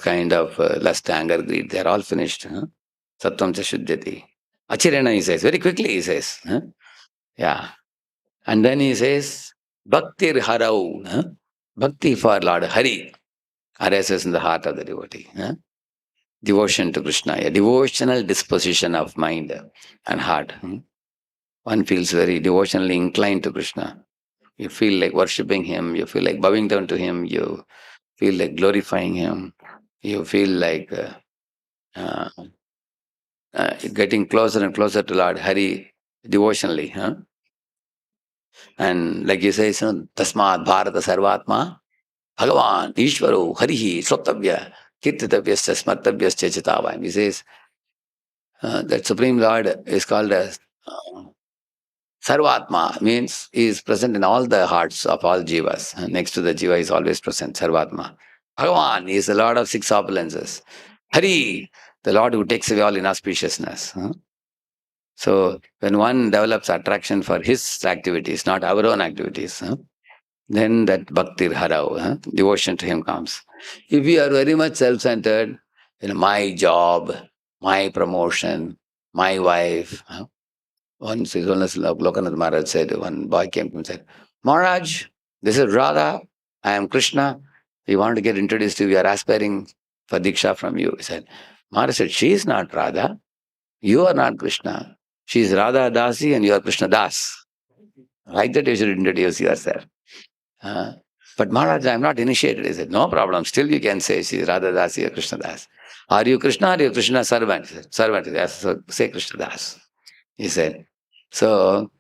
Speaker 1: kind of lust, anger, greed, they are all finished. Sattvam cha shuddhyati. Achirena, he says, very quickly he says. Yeah. And then he says, Bhaktir Harau. Bhakti for Lord Hari arises in the heart of the devotee. Devotion to Krishna, a devotional disposition of mind and heart. One feels very devotionally inclined to Krishna. You feel like worshipping him, you feel like bowing down to him, you feel like glorifying him, you feel like getting closer and closer to Lord Hari devotionally. And like you say, Tasmat Bharata Sarvatma Bhagavan Ishvaro Harihi Sotavya Kirtitavyasya Smartavyasya Chitavayam. He says that Supreme Lord is called as Sarvatma, means he is present in all the hearts of all jivas. Next to the jiva is always present, Sarvatma. Bhagavan is the Lord of six opulences. Hari, the Lord who takes away all inauspiciousness. So when one develops attraction for his activities, not our own activities, then that bhaktir harau, devotion to him comes. If we are very much self-centered, my job, my promotion, my wife. Once Lokanath Maharaj said, one boy came to him and said, Maharaj, this is Radha, I am Krishna. We want to get introduced to you. We are aspiring for Diksha from you. He said, Maharaj said, she is not Radha. You are not Krishna. She is Radha Dasi and you are Krishna Das. Like that you should introduce yourself. But Maharaj, I am not initiated. He said, no problem. Still you can say she is Radha Dasi or Krishna Das. Are you Krishna or are you Krishna servant? He said, servant. Yes, so say Krishna Das. He said. So,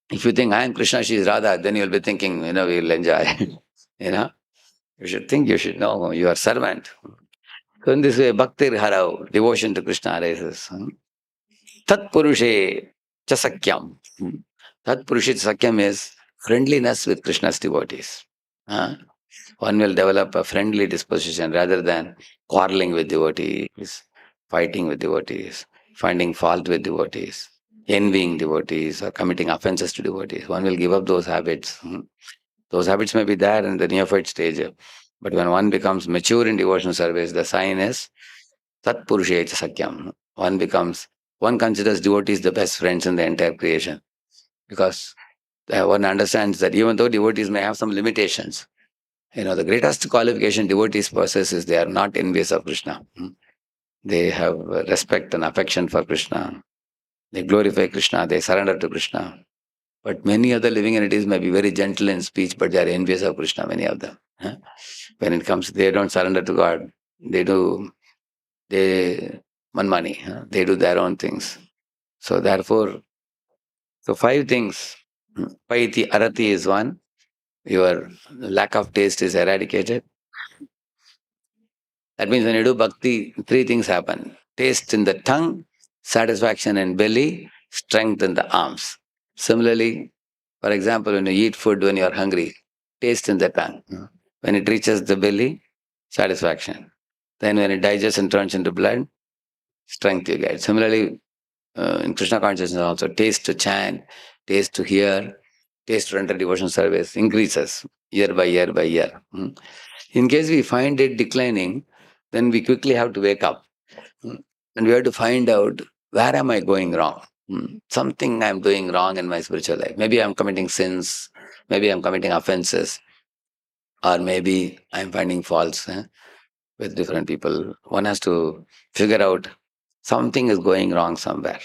Speaker 1: if you think I am Krishna, she is Radha, then you will be thinking, we will enjoy. You should think, you should know, you are servant. So in this way, Bhaktir Harau, devotion to Krishna arises. Tat Purushe Chasakyam. Tat Purushe Chasakyam is friendliness with Krishna's devotees. One will develop a friendly disposition rather than quarreling with devotees, fighting with devotees, finding fault with devotees, envying devotees, or committing offenses to devotees. One will give up those habits. Those habits may be there in the neophyte stage, but when one becomes mature in devotional service, the sign is Tat Purushe Sakyam. One becomes one considers devotees the best friends in the entire creation, because one understands that even though devotees may have some limitations, the greatest qualification devotees possess is they are not envious of Krishna. They have respect and affection for Krishna. They glorify Krishna. They surrender to Krishna. But many other living entities may be very gentle in speech, but they are envious of Krishna, many of them. When it comes, they don't surrender to God. They money. They do their own things. So therefore, five things. Paiti arati is one. Your lack of taste is eradicated. That means when you do bhakti, three things happen: taste in the tongue, satisfaction in belly, strength in the arms. Similarly, for example, when you eat food when you are hungry, taste in the tongue. When it reaches the belly, satisfaction. Then when it digests and turns into blood, strength you get. Similarly, in Krishna consciousness also, taste to chant, taste to hear, taste to render devotional service increases year by year by year. In case we find it declining, then we quickly have to wake up. And we have to find out, where am I going wrong? Something I'm doing wrong in my spiritual life. Maybe I'm committing sins, maybe I'm committing offenses, or maybe I'm finding faults with different people. One has to figure out something is going wrong somewhere.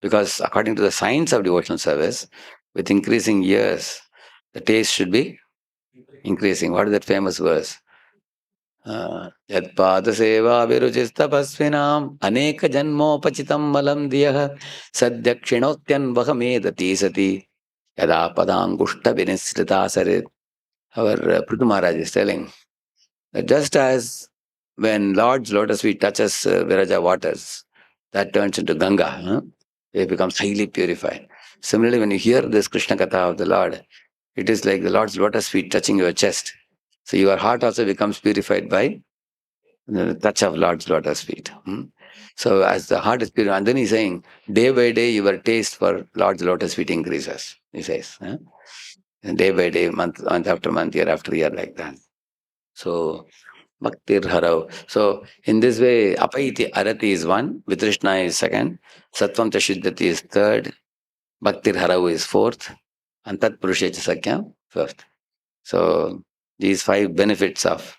Speaker 1: Because according to the science of devotional service, with increasing years, the taste should be increasing. What is that famous verse? यत्पादसेवाभिरुचिस्तपस्विनाम् अनेकजन्मोपचितं बलं दियः सद्यक्षिणोत्यन्वहमेदति सति यदा पदाङ्गुष्ठविनिसृता सरित्. Our Prithu Maharaj is telling that just as when Lord's lotus feet touches Viraja waters, that turns into Ganga, it becomes highly purified. Similarly, when you hear this Krishna Katha of the Lord, it is like the Lord's lotus feet touching your chest. So your heart also becomes purified by the touch of Lord's lotus feet. So as the heart is pure, and then he's saying, day by day your taste for Lord's lotus feet increases, he says. And day by day, month after month, year after year, like that. So, Bhaktir Harav. So, in this way, Apaiti Arati is one, Vitrishna is second, Sattvam Tashuddhati is third, Bhaktir Harav is fourth, and Tat Purushecha Sakyam fifth. So, these five benefits of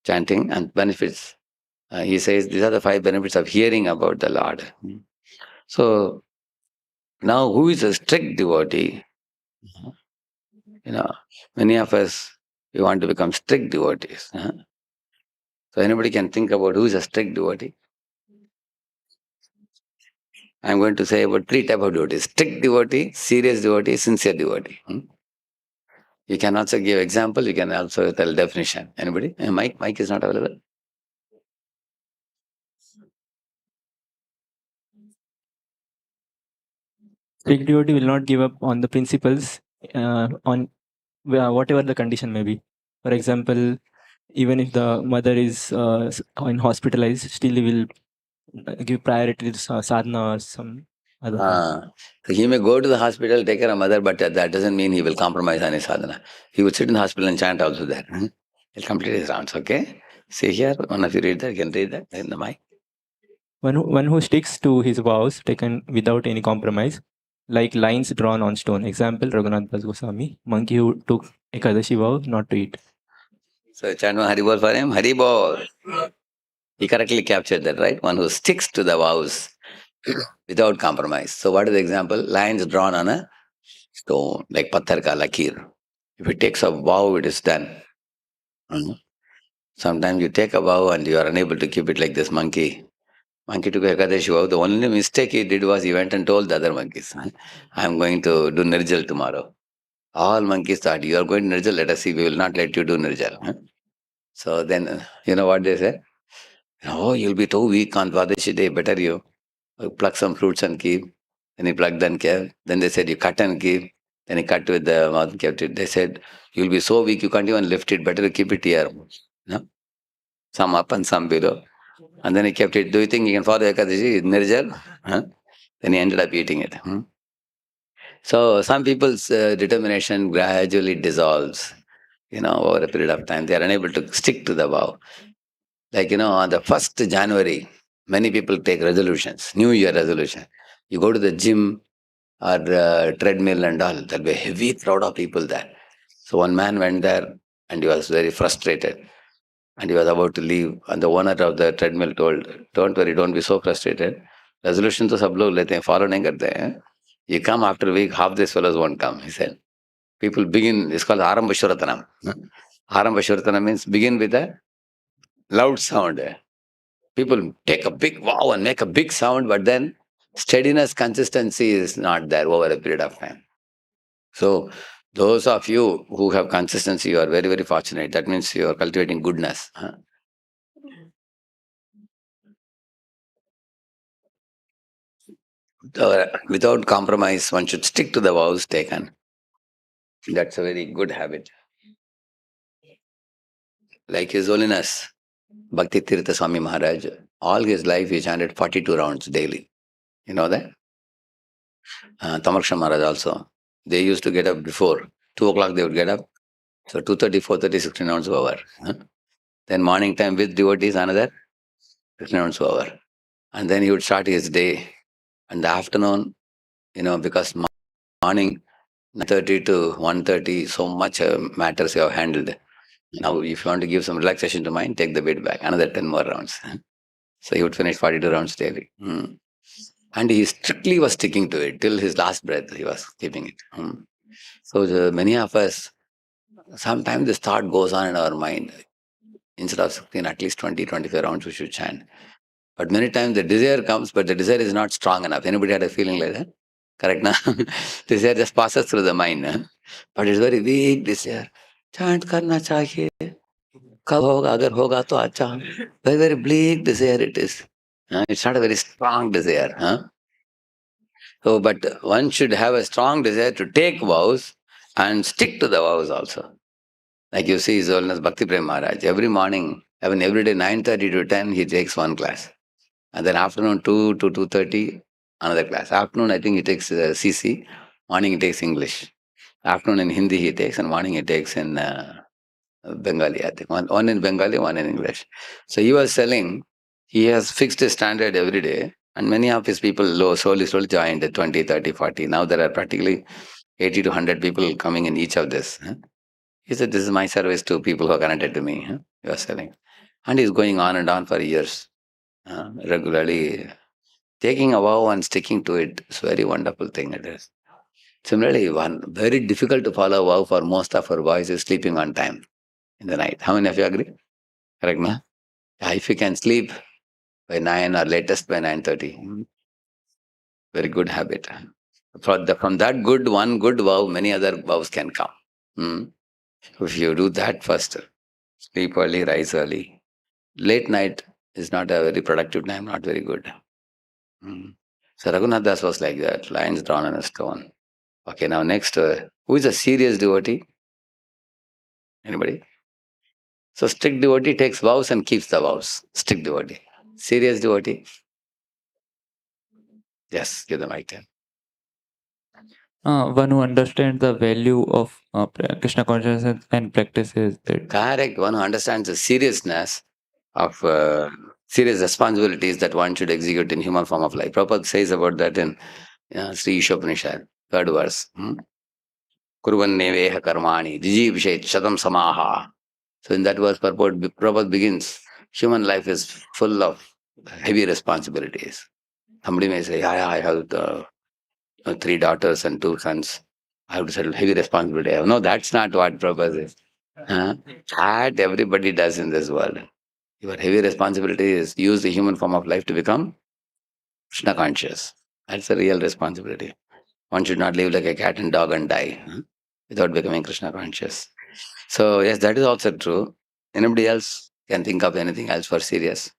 Speaker 1: chanting and benefits. He says these are the five benefits of hearing about the Lord. So now, who is a strict devotee? Many of us, we want to become strict devotees. So anybody can think about who is a strict devotee? I'm going to say about three types of devotees: strict devotee, serious devotee, sincere devotee. You can also give example. You can also tell definition. Anybody? Mike is not available.
Speaker 2: Strict devotee will not give up on the principles on whatever the condition may be. For example, even if the mother is hospitalized, still he will give priority to sadhana or some other thing.
Speaker 1: So he may go to the hospital, take care of mother, but that doesn't mean he will compromise on his sadhana. He would sit in the hospital and chant also there. He'll complete his rounds, okay? See here, one of you read that, you can read that in the mic.
Speaker 2: One who sticks to his vows taken without any compromise, like lines drawn on stone. Example, Raghunath Goswami, monkey who took Ekadashi vow not to eat.
Speaker 1: So chant one Haribol for him, Haribol. He correctly captured that, right? One who sticks to the vows without compromise. So what is the example? Lines drawn on a stone, like patthar ka lakir. If it takes a vow, it is done. Sometimes you take a vow and you are unable to keep it, like this monkey. Monkey took Ekadashi vow. The only mistake he did was he went and told the other monkeys, I'm going to do Nirjal tomorrow. All monkeys thought, you are going to Nirjal, let us see, we will not let you do Nirjal. So then, you know what they said? Oh, you'll be too weak on Dvadashi day, better you pluck some fruits and keep. Then he plucked and kept. Then they said, you cut and keep. Then he cut with the mouth and kept it. They said, you'll be so weak, you can't even lift it, better you keep it here. Some up and some below. And then he kept it. Do you think he can follow Ekadashi? Nirjal? Then he ended up eating it. So some people's determination gradually dissolves, over a period of time. They are unable to stick to the vow. Like, on the 1st January, Many people take resolutions, New Year resolution. You go to the gym or treadmill and all, there'll be a heavy crowd of people there. So one man went there and he was very frustrated and he was about to leave. And the owner of the treadmill told, "Don't worry, don't be so frustrated. Resolution to sab log lete hain, follow nahi karte hain. You come after a week, half these fellows won't come," he said. People begin, it's called Arambashuratanam. Arambashuratanam means begin with a loud sound. People take a big wow and make a big sound, but then steadiness, consistency is not there over a period of time. So, those of you who have consistency, you are very, very fortunate. That means you are cultivating goodness. Without compromise, one should stick to the vows taken. That's a very good habit. Like His Holiness, Bhakti Tirtha Swami Maharaj, all his life he chanted 42 rounds daily. You know that? Tamaksha Maharaj also. They used to get up before 2 o'clock, they would get up. So 2:30, 4:30, 16 rounds per hour. Then morning time with devotees, another 16 rounds per hour. And then he would start his day. And the afternoon, because morning 9:30 to 1:30, so much matters you have handled. Now, if you want to give some relaxation to mind, take the bed back, another 10 more rounds. So he would finish 42 rounds daily. And he strictly was sticking to it till his last breath, he was keeping it. So many of us, sometimes this thought goes on in our mind. Instead of 16, at least 20, 25 rounds we should chant. But many times the desire comes, but the desire is not strong enough. Anybody had a feeling like that? Correct now? Desire just passes through the mind. But it's very weak desire. Chant karna chahiye. Kab hoga, agar hoga to acha. Very, very bleak desire it is. It's not a very strong desire. So, but one should have a strong desire to take vows and stick to the vows also. Like you see His Holiness Bhakti Prem Maharaj, every morning, even every day 9:30 to 10, he takes one class. And then afternoon 2 to 2:30, another class. Afternoon, I think he takes CC. Morning he takes English. Afternoon in Hindi he takes, and morning he takes in Bengali, I think. One in Bengali, one in English. So he was telling, he has fixed his standard every day, and many of his people slowly joined at 20, 30, 40. Now there are practically 80 to 100 people coming in each of this. He said, "This is my service to people who are connected to me." He was telling. And he's going on and on for years, regularly. Taking a vow and sticking to it is a very wonderful thing it is. Similarly, one very difficult to follow vow for most of our boys is sleeping on time in the night. How many of you agree? Correct, na? Yeah, if you can sleep by 9 or latest by 9:30, very good habit. From that one good vow, many other vows can come. If you do that first, sleep early, rise early. Late night is not a very productive time, not very good. So Raghunath Das was like that, lines drawn on a stone. Okay, now next, who is a serious devotee? Anybody? So strict devotee takes vows and keeps the vows. Strict devotee. Serious devotee? Yes, give the mic to him.
Speaker 3: One who understands the value of Krishna consciousness and practices it.
Speaker 1: Correct. One who understands the seriousness of serious responsibilities that one should execute in human form of life. Prabhupada says about that in Sri Ishopanishad, third verse. Kurvanneveha karmani, jijibshet shatam samaha. So in that verse, Prabhupada begins, human life is full of heavy responsibilities. Somebody may say, I have 3 daughters and 2 sons. I have to settle heavy responsibility. No, that's not what Prabhupada says. That everybody does in this world. Your heavy responsibility is use the human form of life to become Krishna conscious. That's a real responsibility. One should not live like a cat and dog and die without becoming Krishna conscious. So yes, that is also true. Anybody else can think of anything else for serious?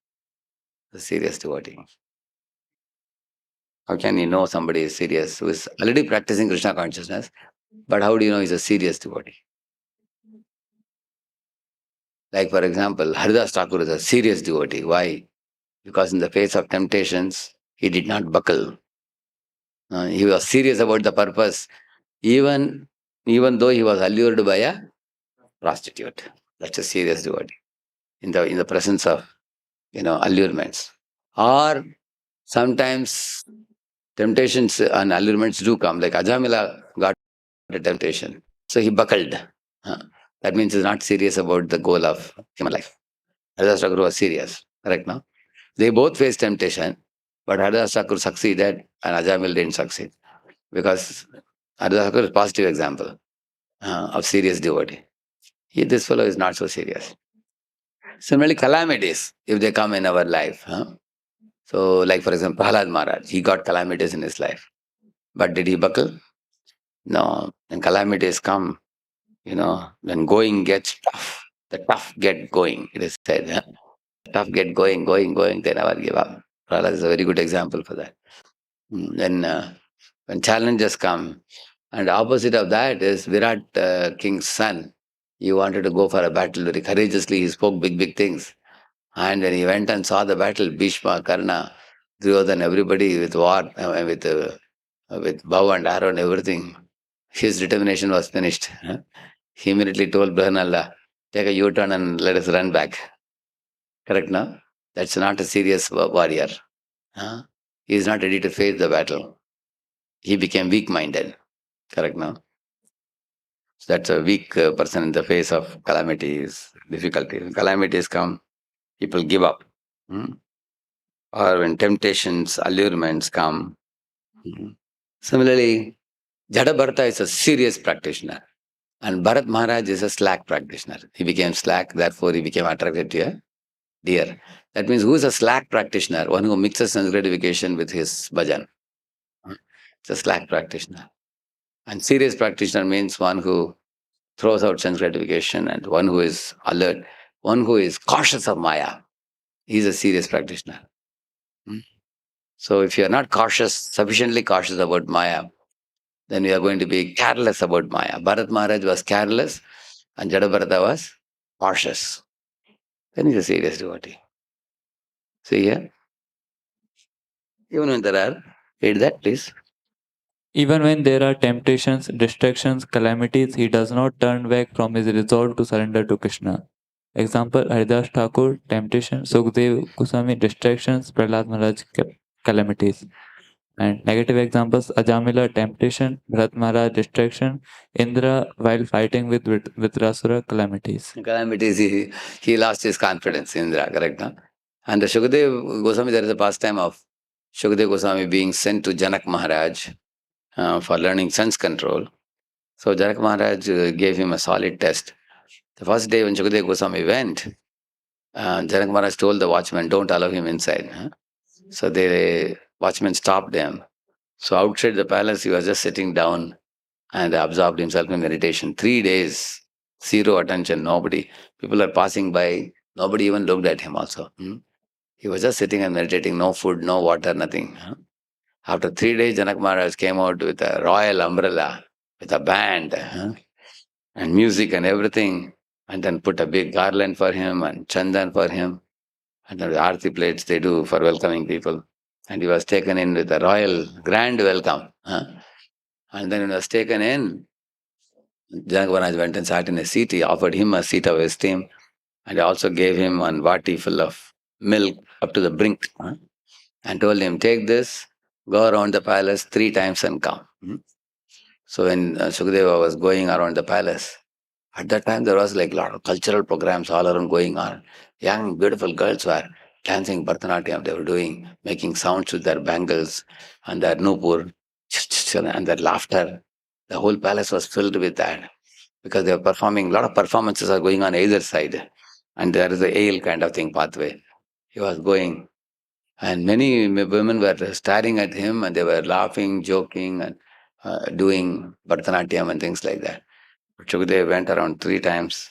Speaker 1: The serious devotee. How can you know somebody is serious who is already practicing Krishna consciousness? But how do you know he's a serious devotee? Like for example, Haridas Thakur is a serious devotee. Why? Because in the face of temptations, he did not buckle. He was serious about the purpose, even though he was allured by a prostitute. That's a serious devotee. In the presence of allurements. Or sometimes temptations and allurements do come, like Ajamila got a temptation. So he buckled. That means he's not serious about the goal of human life. Haridas Thakur was serious, correct now? They both faced temptation, but Haridas Thakur succeeded and Ajamil didn't succeed. Because Haridas Thakur is a positive example of serious devotee. This fellow is not so serious. Similarly, calamities, if they come in our life. So, like for example, Prahlad Maharaj, he got calamities in his life. But did he buckle? No. When calamities come, when going gets tough, the tough get going, it is said. Tough get going, they never give up. Prahlad is a very good example for that. When challenges come, and opposite of that is Virat, king's son. He wanted to go for a battle very courageously. He spoke big, big things. And when he went and saw the battle, Bhishma, Karna, Duryodhana, everybody with war, with bow and arrow and everything, his determination was finished. He immediately told Brahmananda, take a U-turn and let us run back. Correct, no? That's not a serious warrior. He is not ready to face the battle. He became weak-minded. Correct, no? So that's a weak person in the face of calamities, difficulties. When calamities come, people give up. Or when temptations, allurements come. Similarly, Jada is a serious practitioner. And Bharat Maharaj is a slack practitioner. He became slack, therefore he became attracted to a deer. That means who is a slack practitioner? One who mixes sense gratification with his bhajan. It's a slack practitioner. And serious practitioner means one who throws out sense gratification and one who is alert, one who is cautious of Maya. He's a serious practitioner. So if you are not cautious, sufficiently cautious about Maya, then you are going to be careless about Maya. Bharat Maharaj was careless and Jadabharata was cautious. Then he's a serious devotee. See here? Even when there are, read that please.
Speaker 3: Even when there are temptations, distractions, calamities, he does not turn back from his resolve to surrender to Krishna. Example, Haridas Thakur, temptation, Sukhdev Goswami, distractions, Prahlad Maharaj, calamities. And negative examples, Ajamila, temptation, Bharat Maharaj, distraction, Indra, while fighting with Vitrasura, calamities.
Speaker 1: Calamities, he lost his confidence, Indra, correct? No? And the Sukadev Goswami, there is a pastime of Sukadev Goswami being sent to Janak Maharaj for learning sense control. So Janak Maharaj gave him a solid test. The first day when Sukadev Goswami went, Janak Maharaj told the watchman, don't allow him inside. So the watchman stopped him. So outside the palace, he was just sitting down and absorbed himself in meditation. 3 days, zero attention, nobody. People are passing by, nobody even looked at him also. He was just sitting and meditating, no food, no water, nothing. After 3 days, Janak Maharaj came out with a royal umbrella, with a band, and music and everything, and then put a big garland for him and chandan for him. And then the arti plates they do for welcoming people. And he was taken in with a royal grand welcome. And then when he was taken in, Janak Maharaj went and sat in a seat. He offered him a seat of esteem. And he also gave him one vati full of milk up to the brink. And told him, take this, go around the palace 3 times and come. So when Sukadeva was going around the palace, at that time there was like a lot of cultural programs all around going on. Young, beautiful girls were dancing Bharatanatyam. They were doing, making sounds with their bangles and their nupur and their laughter. The whole palace was filled with that because they were performing, a lot of performances are going on either side. And there is a ale kind of thing pathway. He was going. And many women were staring at him and they were laughing, joking and doing Bharatanatyam and things like that. Shukdev went around 3 times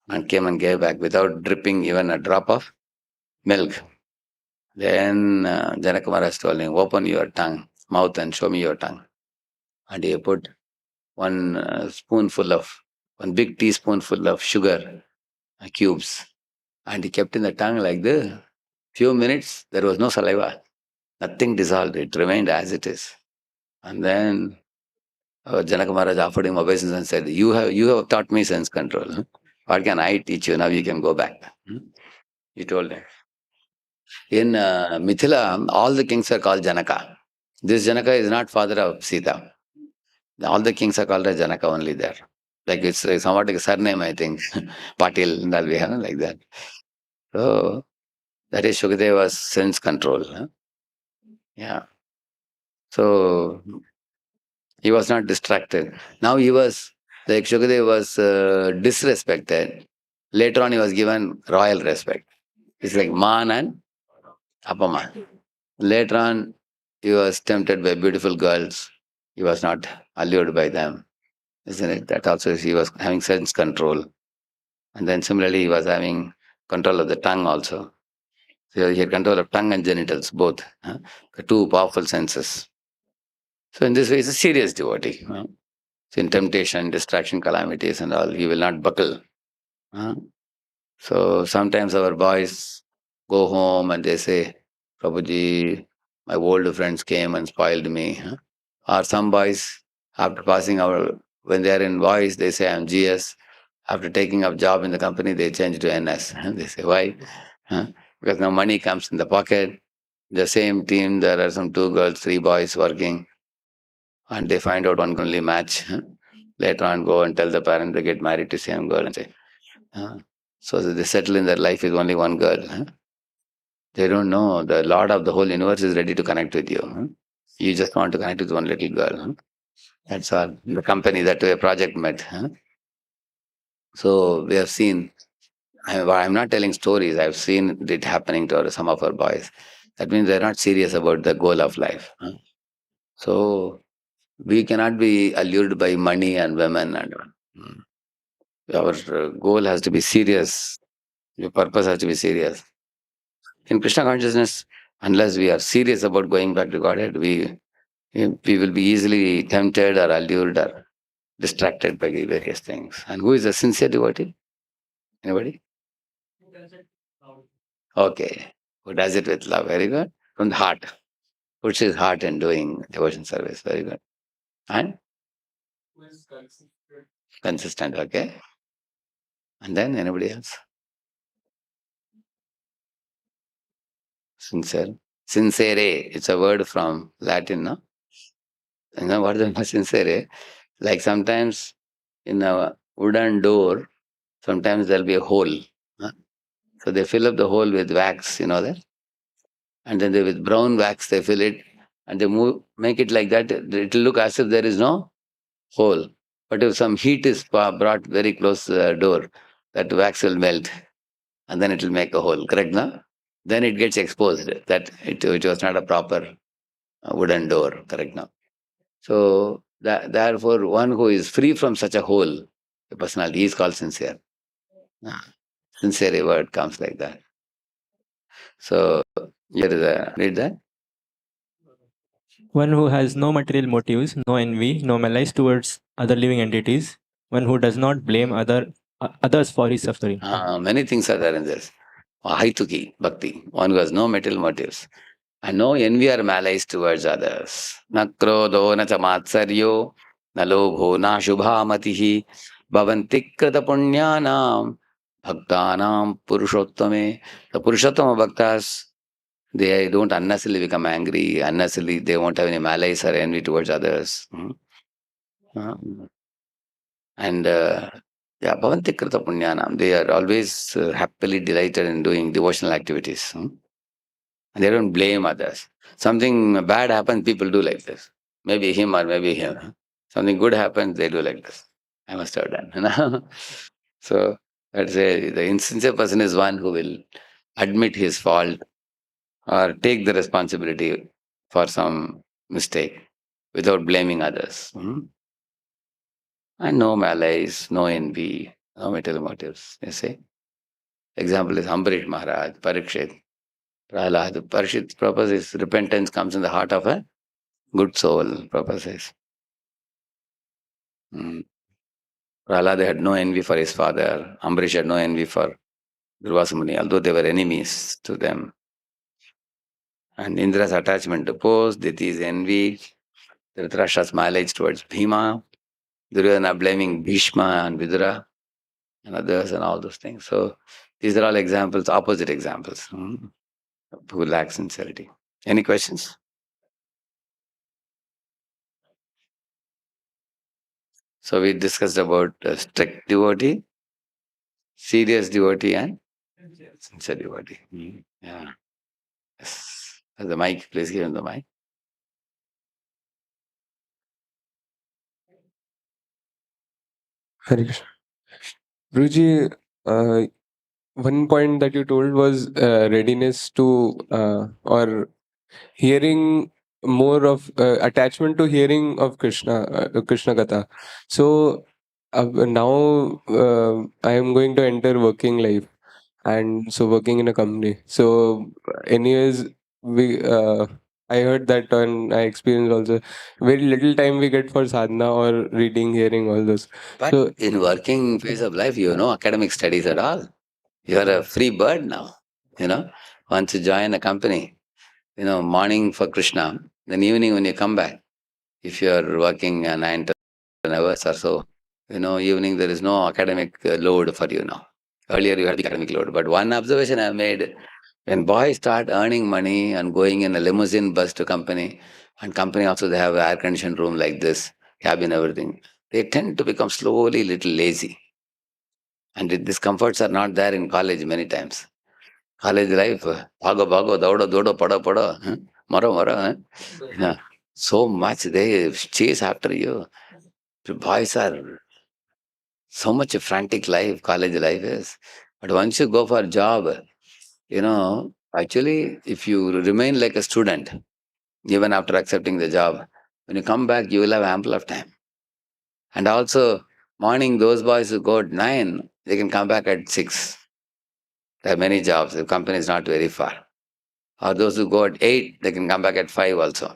Speaker 1: and came and gave back without dripping even a drop of milk. Then Janak Maharaj told him, open your tongue, mouth and show me your tongue. And he put one big teaspoonful of sugar cubes. And he kept in the tongue like this. Few minutes, there was no saliva. Nothing dissolved. It remained as it is. And then Janak Maharaj offered him obeisance and said, you have taught me sense control. What can I teach you? Now you can go back. He told him. In Mithila, all the kings are called Janaka. This Janaka is not father of Sita. All the kings are called as Janaka only there. Like it's somewhat like a surname, I think. Patil and all we have like that. So that is Shukadeva's sense control. Huh? Yeah. So he was not distracted. Now like Shukadeva was disrespected. Later on, he was given royal respect. It's like man and apaman. Later on, he was tempted by beautiful girls. He was not allured by them, isn't it? That also he was having sense control. And then similarly, he was having control of the tongue also. So he had control of tongue and genitals, both. The two powerful senses. So in this way, he's a serious devotee. So in temptation, distraction, calamities and all, he will not buckle. So sometimes our boys go home and they say, Prabhuji, my old friends came and spoiled me. Or some boys, after passing our, when they are in boys, they say, I'm GS. After taking up job in the company, they change to NS. They say, why? Because now money comes in the pocket. The same team, there are some 2 girls, 3 boys working, and they find out one can only match. Later on, go and tell the parents they get married to same girl and say, so that they settle in their life with only one girl. They don't know the Lord of the whole universe is ready to connect with you. You just want to connect with one little girl. That's all. The company that way project met. So we have seen, I'm not telling stories, I've seen it happening to some of our boys. That means they're not serious about the goal of life. So we cannot be allured by money and women. And our goal has to be serious. Your purpose has to be serious. In Krishna consciousness, unless we are serious about going back to Godhead, we will be easily tempted or allured or distracted by the various things. And who is a sincere devotee? Anybody? Okay. Who does it with love? Very good. From the heart. Puts his heart in doing devotion service. Very good. And consistent. Okay. And then anybody else? Sincere. Sincere. It's a word from Latin, no? You know what is the sincere? Like sometimes in a wooden door, sometimes there'll be a hole. Huh? So they fill up the hole with wax, you know that? And then with brown wax they fill it and they make it like that. It will look as if there is no hole. But if some heat is brought very close to the door, that wax will melt and then it will make a hole. Correct, no? Then it gets exposed that it was not a proper wooden door. Correct, no? So therefore, one who is free from such a hole, the personality is called sincere. Sincere word comes like that. So here is read that.
Speaker 2: One who has no material motives, no envy, no malice towards other living entities. One who does not blame others for his suffering.
Speaker 1: Many things are there in this. Haituki, bhakti, one who has no material motives. And no envy or malice towards others. Na krodho na cha matsaryo, na lobho na shubhamatihi, bhavanti krita punyanam, bhaktanam purushottame. The Purushottama bhaktas, they don't unnecessarily become angry, unnecessarily they won't have any malice or envy towards others. And yeah, bhavanti krita punyanam, they are always happily delighted in doing devotional activities. And they don't blame others. Something bad happens, people do like this. Maybe him or maybe him. Something good happens, they do like this. I must have done. So that's the insincere person is one who will admit his fault or take the responsibility for some mistake without blaming others. And no malice, no envy, no material motives. You see? Example is Ambarish Maharaj, Parikshit, Prahlad. Parikshit's purpose is repentance comes in the heart of a good soul, Prabhupada says. Prahlad had no envy for his father. Ambarish had no envy for Durvasa Muni, although they were enemies to them. And Indra's attachment to post, Diti's envy, Dhritarashtra's mileage towards Bhima, Duryodhana blaming Bhishma and Vidura and others and all those things. So these are all examples, opposite examples. who lack sincerity. Any questions? So we discussed about strict devotee, serious devotee, and sincere devotee. Yeah. Yes. The mic, please give him the mic.
Speaker 4: Hare Krishna. Guruji, one point that you told was readiness to or hearing more of attachment to hearing of Krishna Katha. So now I am going to enter working life, and so working in a company. So anyways, we I heard that, and I experienced also very little time we get for sadhana or reading, hearing, all those.
Speaker 1: But
Speaker 4: So
Speaker 1: in working phase of life, you know academic studies at all. You are a free bird now. Once you join a company, morning for Krishna, then evening when you come back, if you are working 9 to 10 hours or so, evening there is no academic load for you now. Earlier you had the academic load. But one observation I made, when boys start earning money and going in a limousine bus to company, and company also they have an air conditioned room like this, cabin, everything, they tend to become slowly little lazy. And these comforts are not there in college many times. College life, bhago bhago, daudo daudo, pada pada, maro maro. Yeah. So much they chase after you. The boys are so much a frantic life, college life is. But once you go for a job, actually, if you remain like a student, even after accepting the job, when you come back, you will have ample of time. And also, morning, those boys who go at 9, they can come back at 6. There are many jobs. The company is not very far. Or those who go at 8, they can come back at 5 also.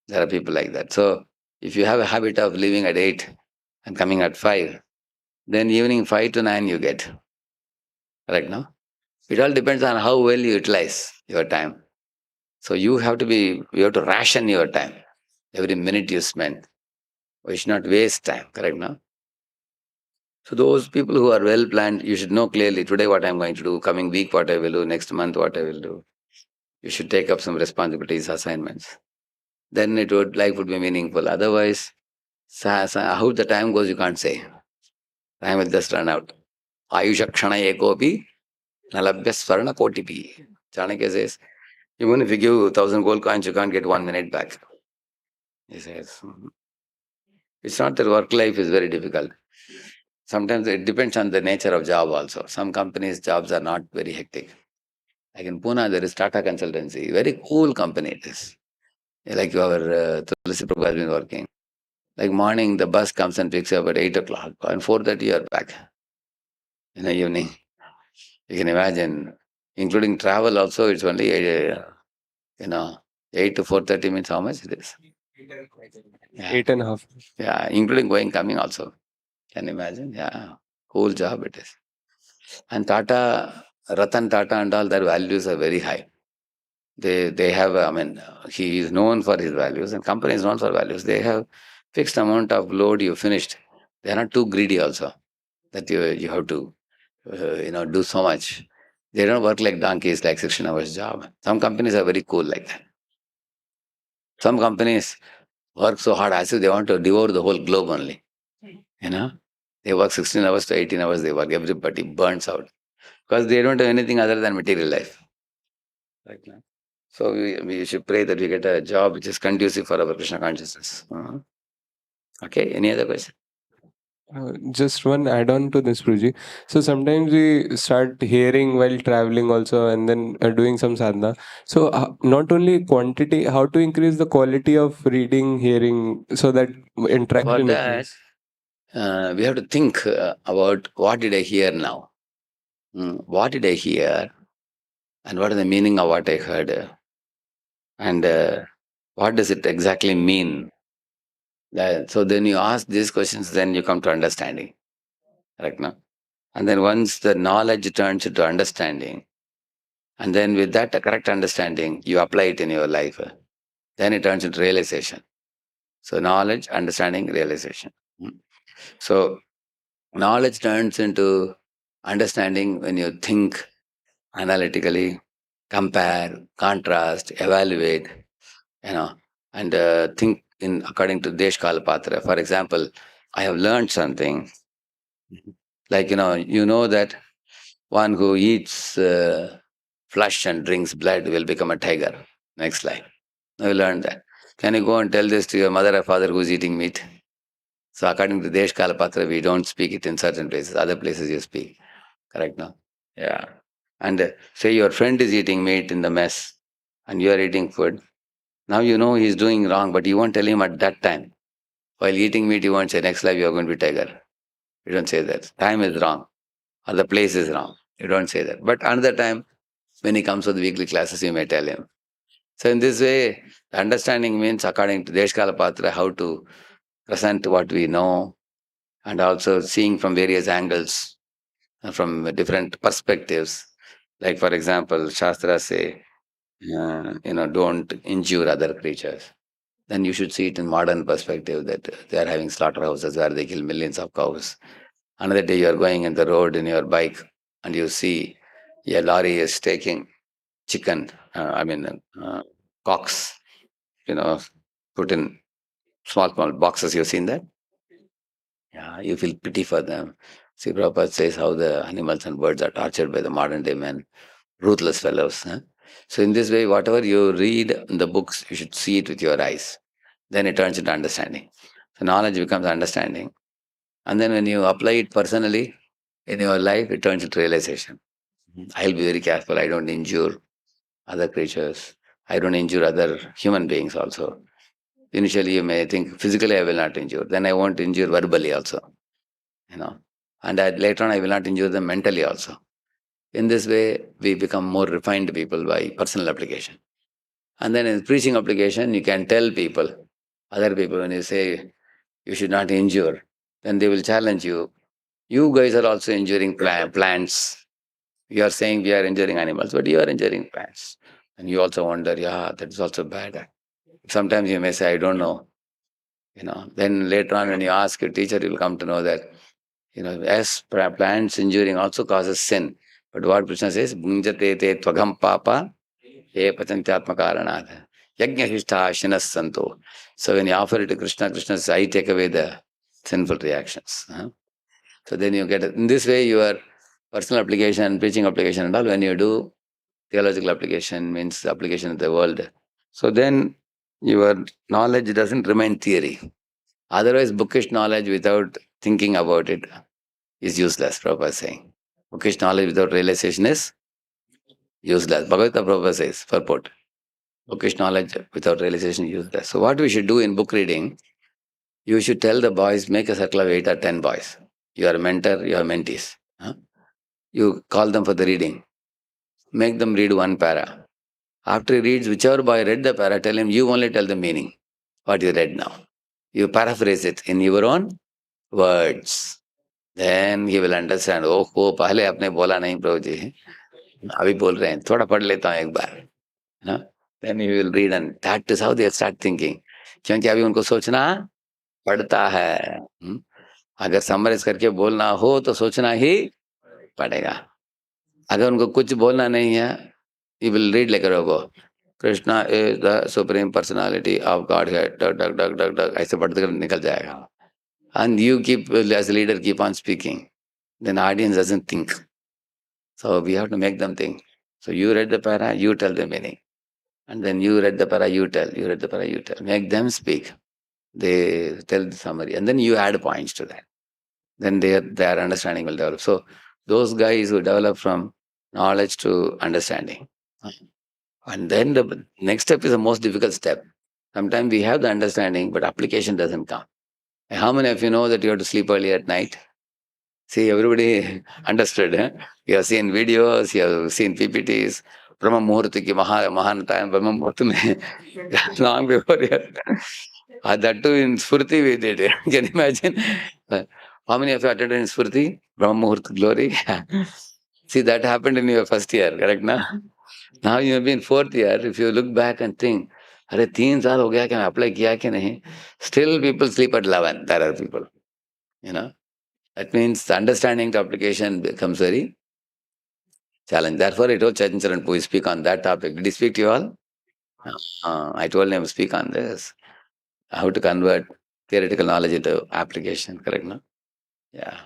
Speaker 1: There are people like that. So, if you have a habit of leaving at 8 and coming at 5, then evening 5 to 9 you get. Right now? It all depends on how well you utilize your time. So you have to ration your time. Every minute you spend. We should not waste time, correct now? So those people who are well planned, you should know clearly today what I'm going to do, coming week what I will do, next month what I will do. You should take up some responsibilities, assignments. Then life would be meaningful. Otherwise, how the time goes, you can't say. Time will just run out. Ayusha kshana ekopi, nalabhya svarna kotipi. Chanakya says, even if you give 1,000 gold coins, you can't get 1 minute back. He says, it's not that work life is very difficult. Sometimes it depends on the nature of job also. Some companies' jobs are not very hectic. Like in Pune, there is Tata Consultancy. Very cool company it is. Like our Tulsi Prabhu has been working. Like morning, the bus comes and picks you up at 8 o'clock. And 4:30 you are back in the evening. You can imagine. Including travel also, it's only, 8 to 4:30 means how much it is? Yeah.
Speaker 4: 8.5.
Speaker 1: Yeah, including going, coming also. Can you imagine? Yeah, whole job it is. And Tata, Ratan Tata and all their values are very high. They have, he is known for his values and company is known for values. They have fixed amount of load you finished. They are not too greedy also that you have to, do so much. They don't work like donkeys like 16 hours job. Some companies are very cool like that. Some companies work so hard as if they want to devour the whole globe only. They work 16 hours to 18 hours, they work, everybody burns out. Because they don't have anything other than material life. Right now. So we should pray that we get a job which is conducive for our Krishna consciousness. Okay, any other question?
Speaker 4: Just one add-on to this, Guruji. So sometimes we start hearing while traveling also, and then doing some sadhana. So not only quantity, how to increase the quality of reading, hearing, so that interaction
Speaker 1: For that,
Speaker 4: increases.
Speaker 1: we have to think about what did I hear now? What did I hear? And what is the meaning of what I heard? And what does it exactly mean? So then you ask these questions, then you come to understanding. Right now. And then once the knowledge turns into understanding, and then with that correct understanding, you apply it in your life, then it turns into realization. So knowledge, understanding, realization. So knowledge turns into understanding when you think analytically, compare, contrast, evaluate, and think in according to Deshkala Patra. For example, I have learned something like that one who eats flesh and drinks blood will become a tiger. Next slide. Now you learned that. Can you go and tell this to your mother or father who's eating meat? So according to Desh Kalapatra, we don't speak it in certain places. Other places you speak. Correct now? Yeah. And say your friend is eating meat in the mess and you are eating food. Now you know he's doing wrong, but you won't tell him at that time. While eating meat, you won't say, next life you are going to be tiger. You don't say that. Time is wrong or the place is wrong. You don't say that. But another time, when he comes to the weekly classes, you may tell him. So in this way, understanding means according to Deshkala Patra, how to present what we know and also seeing from various angles, from different perspectives. Like for example, Shastra say, don't injure other creatures. Then you should see it in modern perspective that they are having slaughterhouses where they kill millions of cows. Another day you are going in the road in your bike and you see a lorry is taking chicken, cocks, put in small boxes. You've seen that? Yeah, you feel pity for them. See, Prabhupada says how the animals and birds are tortured by the modern day men, ruthless fellows. Huh? So in this way, whatever you read in the books, you should see it with your eyes. Then it turns into understanding. So knowledge becomes understanding. And then when you apply it personally in your life, it turns into realization. I'll be very careful. I don't injure other creatures. I don't injure other human beings also. Initially, you may think physically I will not injure. Then I won't injure verbally also. And later on I will not injure them mentally also. In this way, we become more refined people by personal application. And then in preaching application, you can tell people, other people, when you say you should not injure, then they will challenge you. You guys are also injuring plants. You are saying we are injuring animals, but you are injuring plants. And you also wonder, yeah, that is also bad. Sometimes you may say, I don't know. Then later on when you ask your teacher, you will come to know that, as plants injuring also causes sin. But what Krishna says, bhunjate te tvagam papa ye patantyatma karanat. Yajna hishta shinas santo. So when you offer it to Krishna, Krishna says, I take away the sinful reactions. So then you get it. In this way, your personal application, preaching application and all, when you do theological application, means the application of the world. So then your knowledge doesn't remain theory. Otherwise, bookish knowledge without thinking about it is useless, Prabhupada is saying. Bookish knowledge without realization is useless. Bhagavata Prabhupada says, purport. Bookish knowledge without realization is useless. So what we should do in book reading, you should tell the boys, make a circle of 8 or 10 boys. You are a mentor, you are mentees. You call them for the reading. Make them read one para. After he reads, whichever boy read the para, tell him, you only tell the meaning, what you read now. You paraphrase it in your own words. Then he will understand, oh, पहले आपने बोला नहीं प्रभु जी, अभी बोल रहे हैं, थोड़ा पढ़ लेता हूँ एक बार. Then he will read and that is how they start thinking. क्योंकि अभी उनको सोचना पड़ता है. अगर समराइज करके बोलना हो तो सोचना ही पड़ेगा. अगर उनको कुछ बोलना नहीं है, he will read like a robot. Krishna is the supreme personality of Godhead. डग ऐसे पढ़ते निकल जाएगा. And you keep, as a leader, keep on speaking. Then the audience doesn't think. So we have to make them think. So you read the para, you tell the meaning. And then you read the para, you tell. You read the para, you tell. Make them speak. They tell the summary. And then you add points to that. Then their understanding will develop. So those guys who develop from knowledge to understanding. And then the next step is the most difficult step. Sometimes we have the understanding, but application doesn't come. How many of you know that you have to sleep early at night? See, everybody understood. You have seen videos, you have seen PPTs. Brahma Muhurta ki Mahan time, Brahma Muhurta mein, long before you. That too in Spurti we did. Can you imagine? How many of you attended in Spurti? Brahma Muhurta glory. See, that happened in your first year, correct na? Now you have been fourth year. If you look back and think, अरे 3 साल हो गया क्या मैं apply किया कि नहीं? Still people sleep at 11. There are people, That means the understanding to application becomes very challenge. Therefore, I told Charancharan Poo speak on that topic. Did he speak to you all? I told him speak on this. How to convert theoretical knowledge into application, correct? No? Yeah.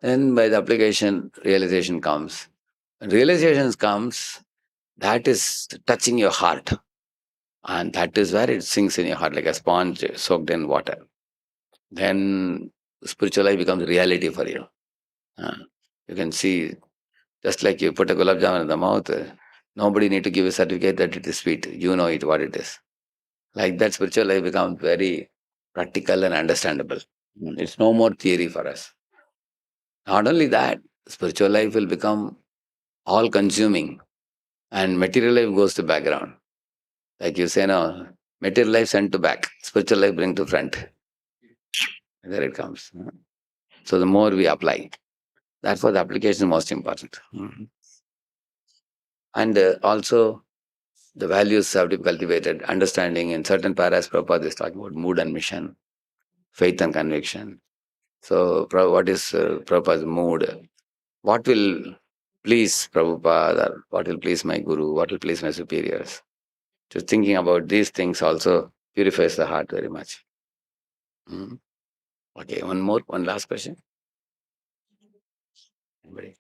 Speaker 1: Then by the application, realization comes. When realizations comes, that is touching your heart. And that is where it sinks in your heart like a sponge soaked in water. Then spiritual life becomes reality for you. Uh, you can see, just like you put a gulab jamun in the mouth, nobody need to give a certificate that it is sweet. You know it, what it is. Like that, spiritual life becomes very practical and understandable. It's no more theory for us. Not only that, spiritual life will become all consuming and material life goes to background. Like you say now, material life sent to back, spiritual life bring to front. There it comes. So the more we apply, therefore the application is most important. And also the values have to be cultivated. Understanding in certain paras, Prabhupada is talking about mood and mission, faith and conviction. So what is Prabhupada's mood? What will please Prabhupada? Or what will please my guru? What will please my superiors? Just thinking about these things also purifies the heart very much. Okay, one last question. Anybody?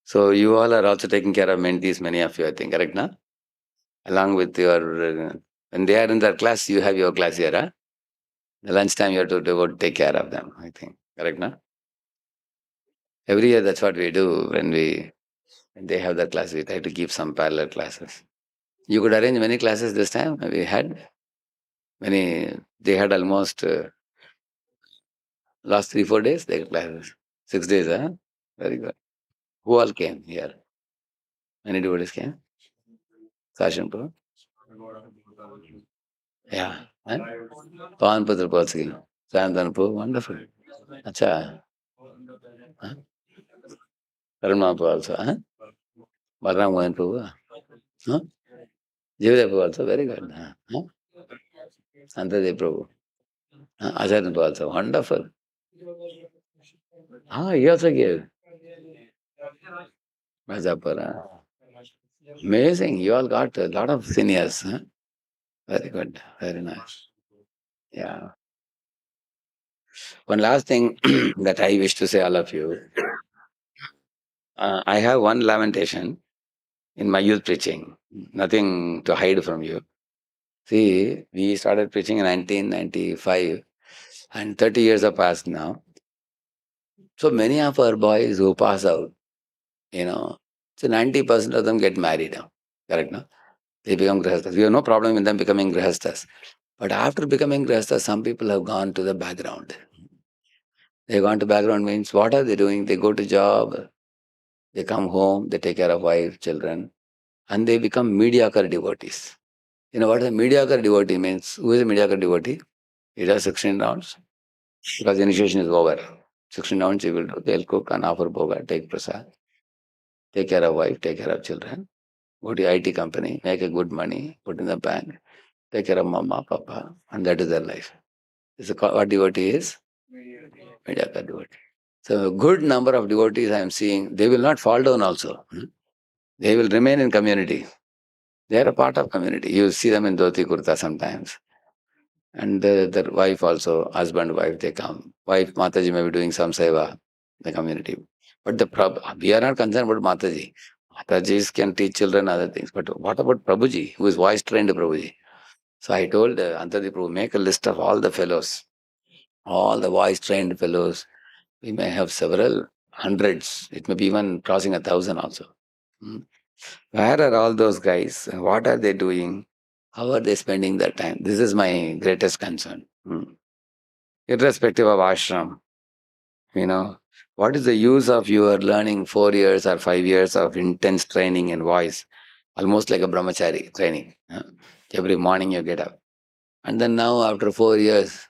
Speaker 1: So you all are also taking care of mentees, many of you, I think, correct, na? Along with your, when they are in their class, you have your class here, huh? The lunchtime you have to take care of them, I think, correct, na? Every year that's what we do when they have their class, we try to keep some parallel classes. You could arrange many classes this time. We had many, they had almost last 3-4 days, they had classes. 6 days, huh? Very good. Who all came here? Many devotees came? Sashanpur? Yeah. Huh? Pawan Putra Polski. Sayantanpur, wonderful. Acha. Huh? Karunmapu also, huh? Balram Mohanpu. Huh? Jivadev also, very good. Huh? Santadev Prabhu. Acharya also, wonderful. He also gave. Rajapura. Amazing. You all got a lot of seniors. Huh? Very good. Very nice. Yeah. One last thing that I wish to say all of you. I have one lamentation in my youth preaching. Nothing to hide from you. See, we started preaching in 1995 and 30 years have passed now. So many of our boys who pass out, so 90% of them get married now. Correct, no? They become Grihasthas. We have no problem with them becoming Grihasthas. But after becoming Grihasthas, some people have gone to the background. They've gone to background means what are they doing? They go to job, they come home, they take care of wife, children, and they become mediocre devotees. You know what a mediocre devotee means? Who is a mediocre devotee? He does 16 rounds because initiation is over. 16 rounds he will do. They'll cook and offer bhoga, take prasad, take care of wife, take care of children, go to IT company, make a good money, put in the bank, take care of mama, papa, and that is their life. What devotee is? Mediocre devotee. So a good number of devotees I am seeing, they will not fall down also. They will remain in community. They are a part of community. You see them in dhoti kurta sometimes. And their wife also, husband, wife, they come. Wife, Mataji may be doing some seva in the community. But we are not concerned about Mataji. Matajis can teach children other things. But what about Prabhuji, who is voice trained Prabhuji? So I told Antadi Prabhu, make a list of all the fellows, all the voice trained fellows. We may have several hundreds. It may be even crossing 1,000 also. Where are all those guys? What are they doing? How are they spending their time? This is my greatest concern. Irrespective of ashram, what is the use of your learning 4 years or 5 years of intense training in voice, almost like a brahmachari training. Every morning you get up. And then now after 4 years,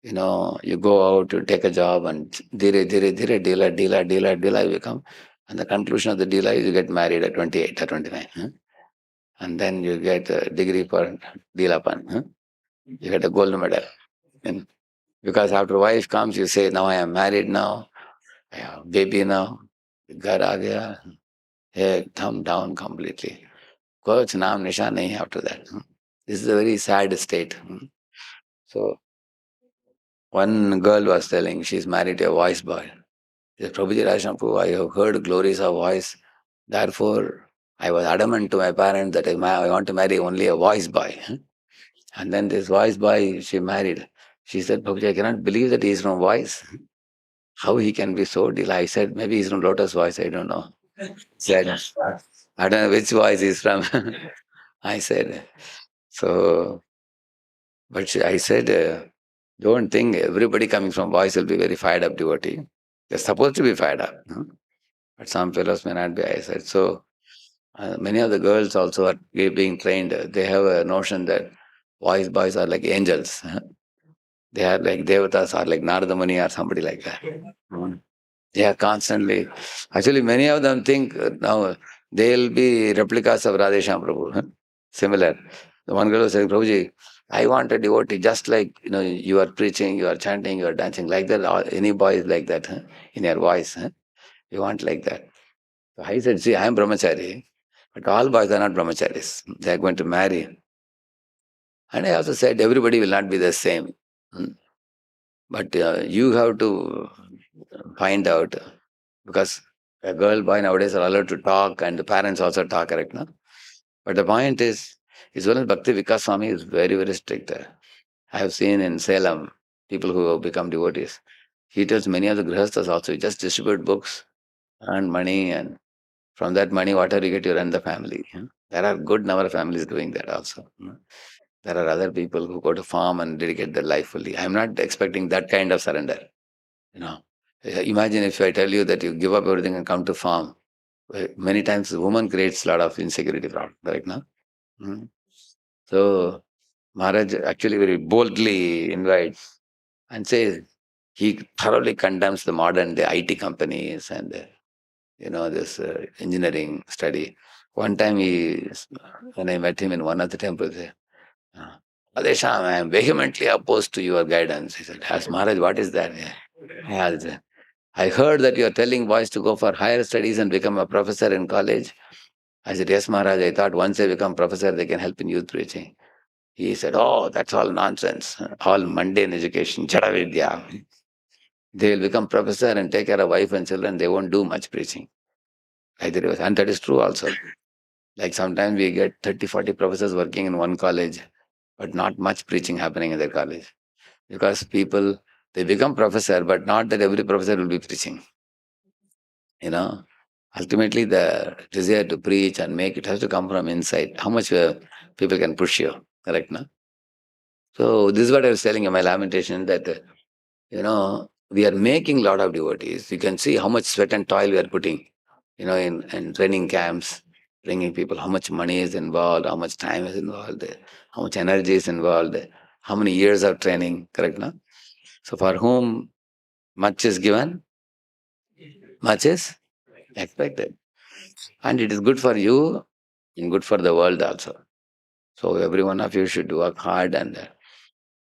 Speaker 1: you go out to take a job and dire, dealer, you become. And the conclusion of the dealer is you get married at 28 or 29. And then you get a degree for dealapan. You get a gold medal. And because after wife comes, you say, now I am married now. baby now, घर आ गया, head thumb down completely. कुछ नाम निशान नहीं after that. This is a very sad state. So one girl was telling she's married to a voice boy. She said, Prabhuji Radheshyam, I have heard glories of voice. Therefore, I was adamant to my parents that I want to marry only a voice boy. And then this voice boy she married. She said, Prabhuji, I cannot believe that he is from voice. How he can be so deal? I said, maybe he's from Lotus voice, I don't know. Said, I don't know which voice he's from. I said, so, but I said, don't think everybody coming from voice will be very fired up devotee. They're supposed to be fired up. But some fellows may not be, I said. So, many of the girls also are being trained. They have a notion that voice boys are like angels. They are like devatas or like Narada Muni or somebody like that. They are constantly. Actually, many of them think now they'll be replicas of Radheshyam Prabhu. Similar. The one girl was saying, Prabhuji, I want a devotee just like you are preaching, you are chanting, you are dancing like that. Any boy is like that in your voice. You want like that. So I said, see, I am brahmachari, but all boys are not brahmacharis. They are going to marry. And I also said, everybody will not be the same. But you have to find out, because a girl, boy nowadays are allowed to talk and the parents also talk, correct? No? But the point is one of Bhakti Vikas Swami is very, very strict. I have seen in Salem people who have become devotees. He tells many of the Grihasthas also, you just distribute books, earn money, and from that money, whatever you get, you run the family. There are good number of families doing that also. There are other people who go to farm and dedicate their life fully. I'm not expecting that kind of surrender. Imagine if I tell you that you give up everything and come to farm. Many times the woman creates a lot of insecurity problem, right now. So Maharaj actually very boldly invites and says he thoroughly condemns the modern the IT companies and this engineering study. One time when I met him in one of the temples, he said, Radheshyam, I am vehemently opposed to your guidance. He said, ask Maharaj, what is that? Yeah, I heard that you are telling boys to go for higher studies and become a professor in college. I said, yes, Maharaj, I thought once they become professor, they can help in youth preaching. He said, oh, that's all nonsense, all mundane education, Jada Vidya. They will become professor and take care of wife and children, they won't do much preaching. And that is true also. Like sometimes we get 30, 40 professors working in one college, but not much preaching happening in their college. Because people, they become professor, but not that every professor will be preaching. Ultimately the desire to preach and make it has to come from inside. How much people can push you, correct? No? So this is what I was telling in my lamentation that, we are making a lot of devotees. You can see how much sweat and toil we are putting, in training camps, bringing people, how much money is involved, how much time is involved, how much energy is involved, how many years of training, correct? No? So for whom much is given, much is expected. And it is good for you and good for the world also. So every one of you should work hard and,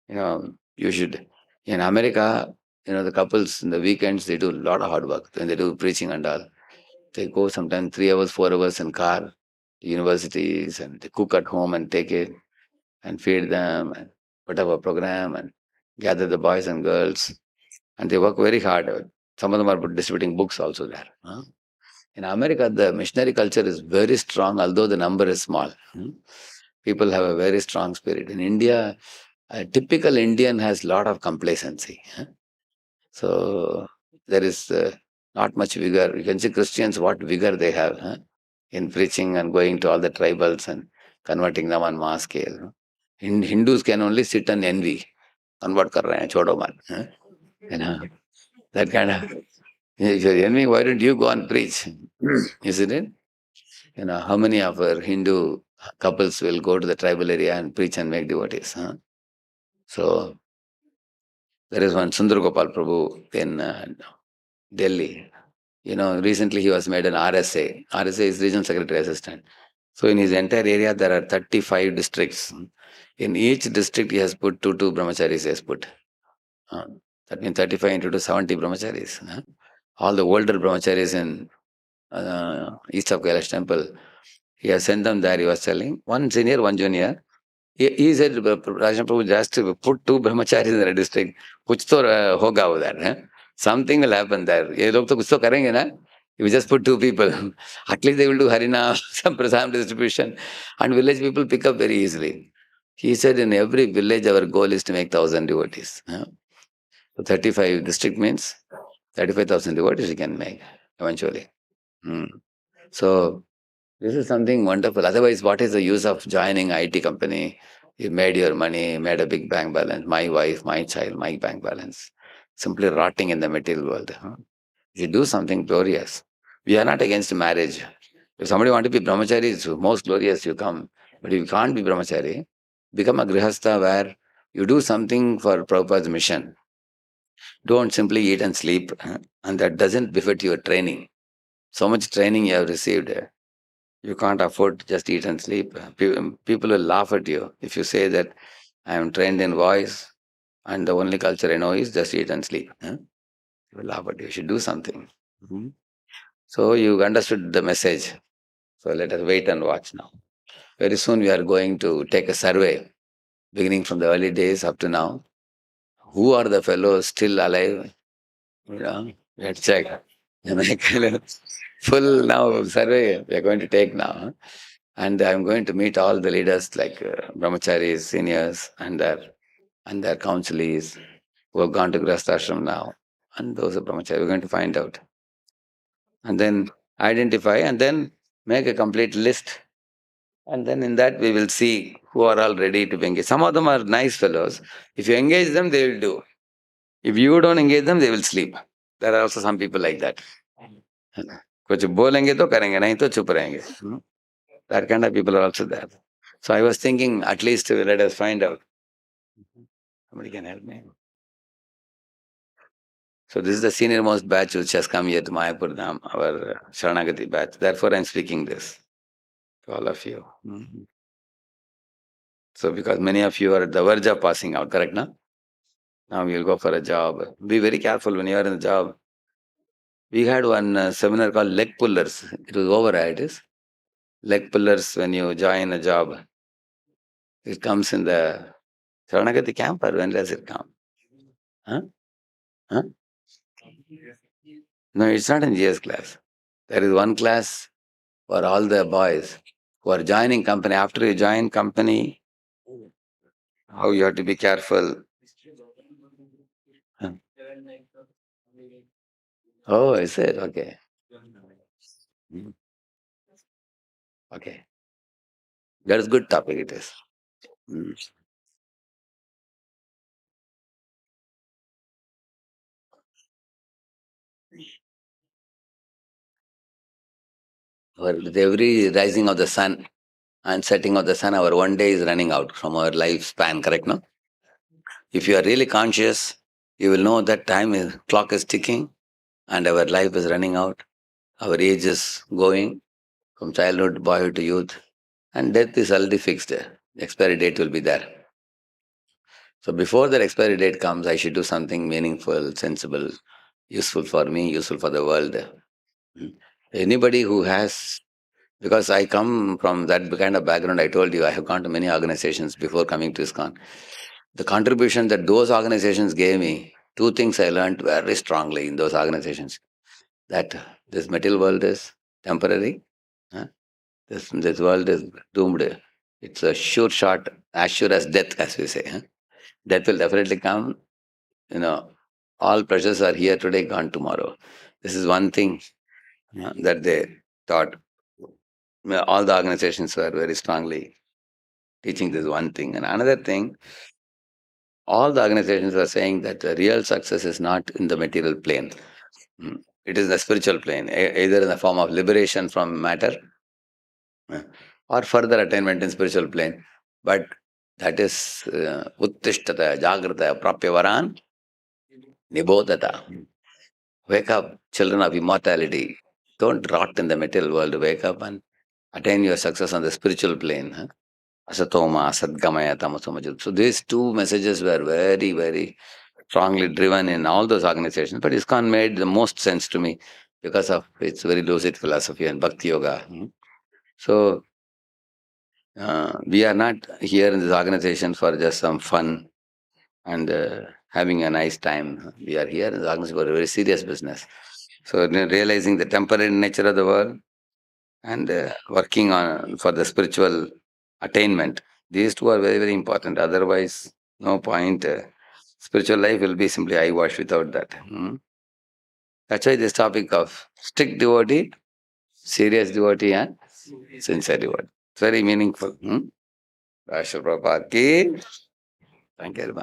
Speaker 1: you should, in America, the couples in the weekends, they do a lot of hard work. When they do preaching and all, they go sometimes 3 hours, 4 hours in car to universities and they cook at home and take it and feed them and put up a program and gather the boys and girls. And they work very hard. Some of them are distributing books also there. In America, the missionary culture is very strong, although the number is small. People have a very strong spirit. In India, a typical Indian has a lot of complacency. So there is not much vigor. You can see Christians, what vigor they have in preaching and going to all the tribals and converting them on mass scale. Hindus can only sit and envy. Convert kar rahe hain, chodo mat. That kind of, if you're envying, why don't you go and preach? Isn't it? How many of our Hindu couples will go to the tribal area and preach and make devotees? So there is one Sundar Gopal Prabhu in Delhi. Recently he was made an RSA. RSA is Regional Secretary Assistant. So in his entire area, there are 35 districts. In each district, he has put two brahmacharis. He has put. That means 35 into 2, 70 brahmacharis. all the older brahmacharis in east of Kailash temple. He has sent them there, he was telling. One senior, one junior. He said, Rajan Prabhu, just put two brahmacharis in the district. Kuch to hoga udhar. Something will happen there. Ye log to kuch to karenge na. You just put two people. At least they will do Harina, some prasam distribution. And village people pick up very easily. He said, in every village, our goal is to make 1,000 devotees. So 35 district means 35,000 devotees you can make eventually. Hmm. So this is something wonderful. Otherwise, what is the use of joining IT company? You made your money, made a big bank balance. My wife, my child, my bank balance. Simply rotting in the material world. You do something glorious. We are not against marriage. If somebody want to be brahmachari, it's most glorious you come. But if you can't be brahmachari, become a grihastha where you do something for Prabhupada's mission. Don't simply eat and sleep. And that doesn't befit your training. So much training you have received. You can't afford to just eat and sleep. People will laugh at you if you say that I am trained in voice and the only culture I know is just eat and sleep. They will laugh at you. You should do something. Mhm. So you understood the message. So let us wait and watch now. Very soon we are going to take a survey, beginning from the early days up to now. Who are the fellows still alive? Let's check. Full now survey we are going to take now. And I'm going to meet all the leaders like brahmacharis, seniors, and their counselees who have gone to Grihastha ashram now. And those are brahmacharis. We're going to find out. And then identify and then make a complete list. And then in that we will see who are all ready to be engaged. Some of them are nice fellows. If you engage them, they will do. If you don't engage them, they will sleep. There are also some people like that. कुछ बोलेंगे तो करेंगे नहीं तो चुप रहेंगे. That kind of people are also there. So I was thinking, at least let us find out. Somebody can help me. So this is the senior most batch which has come here to Mayapur Dham, our Sharanagati batch. Therefore I am speaking this to all of you. So because many of you are at the verge of passing out, correct now? Now you will go for a job. Be very careful when you are in the job. We had one seminar called leg pullers. It was over, right? It is leg pullers when you join a job. It comes in the Sharanagati camp or when does it come? Huh? Huh? No, it's not in GS class. There is one class for all the boys who are joining company. After you join company, how you have to be careful. Huh? Oh, is it? Okay. Okay. That is good topic it is. With every rising of the sun and setting of the sun, our one day is running out from our lifespan, correct, no? If you are really conscious, you will know that clock is ticking and our life is running out. Our age is going from childhood, boyhood to youth. And death is already fixed. The expiry date will be there. So before that expiry date comes, I should do something meaningful, sensible, useful for me, useful for the world. Anybody who has, because I come from that kind of background, I told you, I have gone to many organizations before coming to ISKCON. The contribution that those organizations gave me, two things I learned very strongly in those organizations. That this material world is temporary. This world is doomed. It's a sure shot, as sure as death, as we say. Death will definitely come. All pleasures are here today, gone tomorrow. This is one thing that they taught. All the organizations were very strongly teaching this one thing. And another thing, all the organizations were saying that the real success is not in the material plane. It is the spiritual plane, either in the form of liberation from matter or further attainment in spiritual plane. But that is uttishtata, jagrata, prapyavaran, nibodhata. Wake up, children of immortality. Don't rot in the material world. Wake up and attain your success on the spiritual plane. Asatoma, Sadgamaya, Tamasoma. So these two messages were very, very strongly driven in all those organizations. But ISKCON made the most sense to me because of its very lucid philosophy and Bhakti Yoga. So we are not here in this organization for just some fun and having a nice time. We are here in the organization for a very serious business. So realizing the temporary nature of the world and working on for the spiritual attainment. These two are very, very important. Otherwise, no point. Spiritual life will be simply eyewash without that. That's why this topic of strict devotee, serious devotee, and sincere devotee. It's very meaningful. Rashtra Prabhupada ki. Thank you very much.